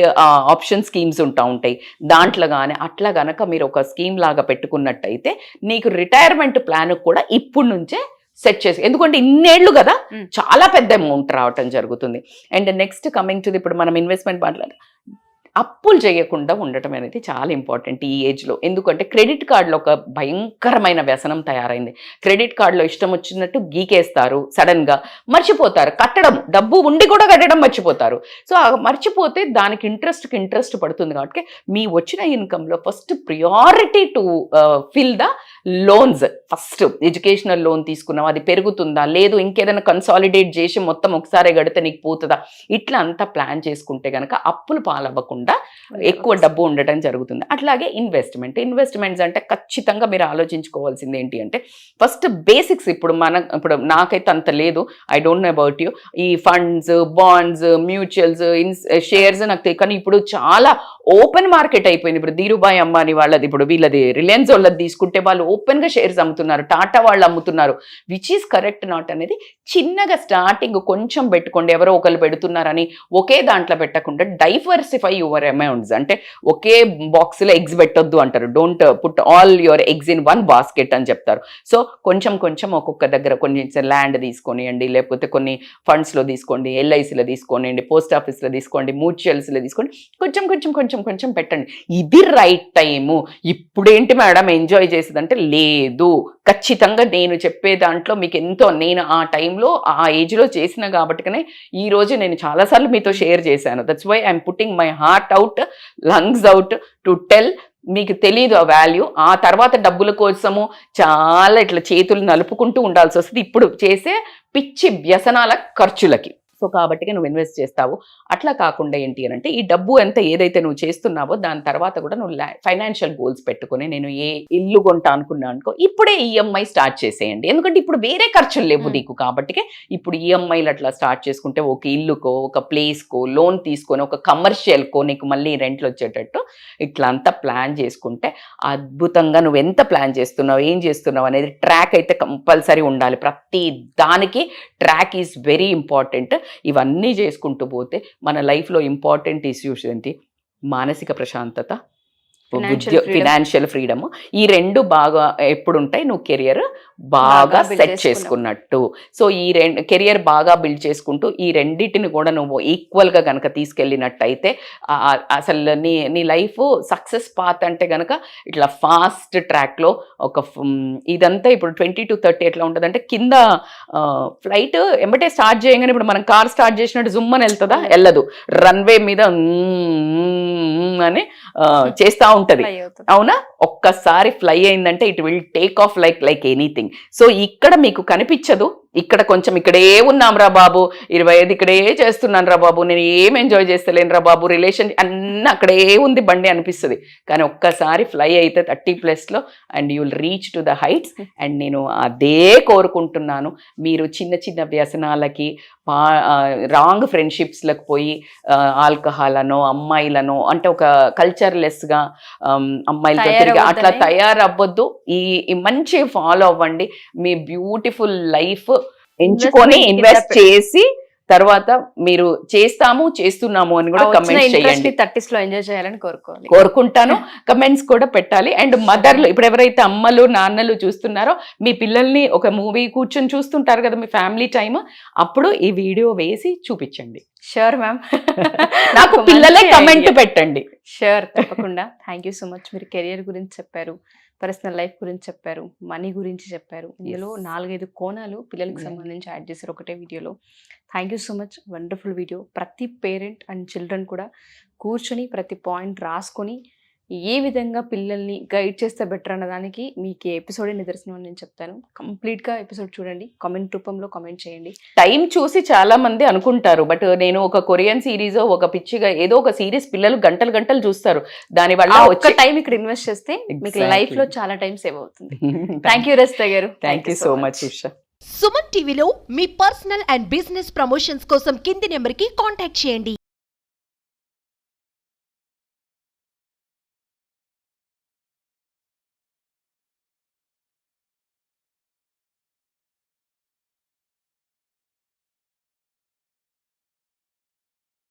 ఆప్షన్ స్కీమ్స్ ఉంటాయి. దాంట్లో కానీ అట్లా గనక మీరు ఒక స్కీమ్ లాగా పెట్టుకున్నట్టయితే నీకు రిటైర్మెంట్ ప్లాన్ కూడా ఇప్పుడు నుంచే సెట్ చేసి, ఎందుకంటే ఇన్నేళ్ళు కదా చాలా పెద్ద అమౌంట్ రావటం జరుగుతుంది. అండ్ నెక్స్ట్ కమింగ్ టు ఇప్పుడు మనం ఇన్వెస్ట్మెంట్ మాట్లాడాలి, అప్పులు చేయకుండా ఉండటం అనేది చాలా ఇంపార్టెంట్ ఈ ఏజ్లో. ఎందుకంటే క్రెడిట్ కార్డులో ఒక భయంకరమైన వ్యసనం తయారైంది. క్రెడిట్ కార్డులో ఇష్టం వచ్చినట్టు గీకేస్తారు, సడన్గా మర్చిపోతారు కట్టడం, డబ్బు ఉండి కూడా కట్టడం మర్చిపోతారు. సో మర్చిపోతే దానికి ఇంట్రెస్ట్ పడుతుంది. కాబట్టి మీ వచ్చిన ఇన్కంలో first priority to fill the loans. First educational loan తీసుకున్నావు, అది పెరుగుతుందా లేదు, ఇంకేదైనా కన్సాలిడేట్ చేసి మొత్తం ఒకసారి గడితే నీకు పోతుందా, ఇట్లా అంతా ప్లాన్ చేసుకుంటే కనుక అప్పులు పాలవ్వకుండా ఎక్కువ డబ్బు ఉండటం జరుగుతుంది. అట్లాగే ఇన్వెస్ట్మెంట్స్ అంటే ఖచ్చితంగా మీరు ఆలోచించుకోవాల్సింది ఏంటి అంటే ఫస్ట్ బేసిక్స్. ఇప్పుడు నాకైతే అంత లేదు, I don't know about you. ఈ ఫండ్స్, బాండ్స్, మ్యూచువల్స్, షేర్స్ నాకు తెలియదు. కానీ ఇప్పుడు చాలా ఓపెన్ మార్కెట్ అయిపోయింది. ఇప్పుడు ధీరుభాయ్ అంబానీ వాళ్ళది, ఇప్పుడు వీళ్ళది రిలయన్స్ వాళ్ళది తీసుకుంటే వాళ్ళు ఓపెన్గా షేర్స్ అమ్ముతున్నారు, టాటా వాళ్ళు అమ్ముతున్నారు. విచ్ ఈస్ కరెక్ట్ నాట్ అనేది చిన్నగా స్టార్టింగ్ కొంచెం పెట్టుకోండి. ఎవరో ఒకరు పెడుతున్నారని ఒకే దాంట్లో పెట్టకుండా డైవర్సిఫై యువర్ అమౌంట్స్. అంటే ఒకే బాక్స్లో ఎగ్స్ పెట్టొద్దు అంటారు, don't put all your eggs in one basket అని చెప్తారు. సో కొంచెం ఒక్కొక్క దగ్గర కొన్ని ల్యాండ్ తీసుకొనియండి, లేకపోతే కొన్ని ఫండ్స్లో తీసుకోండి, ఎల్ఐసిలో తీసుకోనియండి, పోస్ట్ ఆఫీస్లో తీసుకోండి, మ్యూచువల్స్లో తీసుకోండి, కొంచెం పెట్టండి. ఇది రైట్ టైము. ఇప్పుడేంటి మేడం ఎంజాయ్ చేసేదంటే లేదు. ఖచ్చితంగా నేను చెప్పే దాంట్లో మీకు ఎంతో, నేను ఆ టైంలో ఆ ఏజ్లో చేసిన కాబట్టికనే ఈరోజు నేను చాలాసార్లు మీతో షేర్ చేశాను. That's why I'm putting my heart out, lungs out to tell. మీకు తెలియదు ఆ వాల్యూ. ఆ తర్వాత డబ్బుల కోసము చాలా ఇట్లా చేతులు నలుపుకుంటూ ఉండాల్సి వస్తుంది ఇప్పుడు చేసే పిచ్చి వ్యసనాల ఖర్చులకి. సో కాబట్టి నువ్వు ఇన్వెస్ట్ చేస్తావు. అట్లా కాకుండా ఏంటి అని అంటే ఈ డబ్బు ఎంత ఏదైతే నువ్వు చేస్తున్నావో దాని తర్వాత కూడా నువ్వు ఫైనాన్షియల్ గోల్స్ పెట్టుకుని, నేను ఏ ఇల్లు కొంటా అనుకున్నా అనుకో, ఇప్పుడే ఈఎంఐ స్టార్ట్ చేసేయండి. ఎందుకంటే ఇప్పుడు వేరే ఖర్చులు లేవు నీకు. కాబట్టి ఇప్పుడు ఈఎంఐలు అట్లా స్టార్ట్ చేసుకుంటే ఒక ఇల్లుకో, ఒక ప్లేస్కో లోన్ తీసుకొని, ఒక కమర్షియల్కో నీకు మళ్ళీ రెంట్లు వచ్చేటట్టు ఇట్లా అంతా ప్లాన్ చేసుకుంటే అద్భుతంగా నువ్వు ఎంత ప్లాన్ చేస్తున్నావు, ఏం చేస్తున్నావు అనేది ట్రాక్ అయితే కంపల్సరీ ఉండాలి. ప్రతి దానికి ట్రాక్ ఈజ్ వెరీ ఇంపార్టెంట్. ఇవన్నీ చేసుకుంటూ పోతే మన లైఫ్లో ఇంపార్టెంట్ ఇష్యూస్ ఏంటి, మానసిక ప్రశాంతత, ఫినాన్షియల్ ఫ్రీడమ్, ఈ రెండు బాగా ఎప్పుడు ఉంటాయి నువ్వు కెరియర్ బాగా సెట్ చేసుకున్నట్టు. సో ఈ కెరియర్ బాగా బిల్డ్ చేసుకుంటూ ఈ రెండింటిని కూడా నువ్వు ఈక్వల్గా కనుక తీసుకెళ్ళినట్టయితే అసలు నీ లైఫ్ సక్సెస్ పాత్ అంటే కనుక ఇట్లా ఫాస్ట్ ట్రాక్లో ఒక ఇదంతా ఇప్పుడు 20 to 30 ఎట్లా ఉంటుంది అంటే కింద ఫ్లైట్ ఎంబటే స్టార్ట్ చేయగానే ఇప్పుడు మనం కార్ స్టార్ట్ చేసినట్టు జుమ్మని వెళ్తుందా, వెళ్ళదు. రన్వే మీద అని చేస్తూ ఉంటది, అవునా? ఒక్కసారి ఫ్లై అయిందంటే it will take off like anything. So ఇక్కడ మీకు కనిపించదు, ఇక్కడ కొంచెం ఇక్కడే ఉన్నాం రా బాబు, 25 ఇక్కడే చేస్తున్నాను రా బాబు, నేను ఏం ఎంజాయ్ చేస్తలేను రా బాబు, రిలేషన్ అన్నీ అక్కడే ఉంది బండి అనిపిస్తుంది. కానీ ఒక్కసారి ఫ్లై అయితే 30+ and you will reach to the heights. And నేను అదే కోరుకుంటున్నాను. మీరు చిన్న వ్యసనాలకి, రాంగ్ ఫ్రెండ్షిప్స్లకు పోయి ఆల్కహాల్ అనో అమ్మాయిలనో అంటే ఒక కల్చర్లెస్గా అమ్మాయిలతో తిరిగి అట్లా తయారవ్వద్దు. ఈ మంచి ఫాలో అవ్వండి. మీ బ్యూటిఫుల్ లైఫ్ ఎంచుకొని ఇన్వెస్ట్ చేసి తర్వాత మీరు చేస్తున్నాము అని కూడా కమెంట్స్ చేయండి. 30s లో ఎంజాయ్ చేయాలని కోరుకోవాలి. కోరుకుంటాను. కమెంట్స్ కూడా పెట్టాలి. అండ్ మదర్లు ఇప్పుడు ఎవరైతే అమ్మలు నాన్నలు చూస్తున్నారో మీ పిల్లల్ని ఒక మూవీ కూర్చొని చూస్తుంటారు కదా మీ ఫ్యామిలీ టైం, అప్పుడు ఈ వీడియో వేసి చూపించండి. Sure ma'am. నాకు పిల్లలే కమెంట్ పెట్టండి. షూర్, తప్పకుండా. Thank you so much. మీరు కెరియర్ గురించి చెప్పారు, పర్సనల్ లైఫ్ గురించి చెప్పారు, మనీ గురించి చెప్పారు. ఇందులో 4-5 కోణాలు పిల్లలకి సంబంధించి యాడ్ చేశారు ఒకటే వీడియోలో. Thank you so much. Wonderful video. ప్రతి పేరెంట్ అండ్ చిల్డ్రన్ కూడా కూర్చొని ప్రతి పాయింట్ రాసుకొని ఏ విధంగా పిల్లల్ని గైడ్ చేస్తే బెటర్ అన్నదానికి మీకు ఎపిసోడే నిదర్శనం అని నేను చెప్తాను. కంప్లీట్గా ఎపిసోడ్ చూడండి, కామెంట్ రూపంలో కామెంట్ చేయండి. టైం చూసి చాలా మంది అనుకుంటారు, బట్ నేను ఒక కొరియన్ సిరీస్ ఒక పిచ్చిగా ఏదో ఒక సిరీస్ పిల్లలు గంటలు చూస్తారు. దాని వల్ల ఒక్క టైం ఇక్కడ ఇన్వెస్ట్ చేస్తే మీకు లైఫ్ లో చాలా టైం సేవ్ అవుతుంది. థ్యాంక్ యూ రజిత గారు. Thank you so much Usha. Suman టీవీలో మీ పర్సనల్ అండ్ బిజినెస్ ప్రమోషన్స్ కోసం కింది నెంబర్కి కాంటాక్ట్ చేయండి.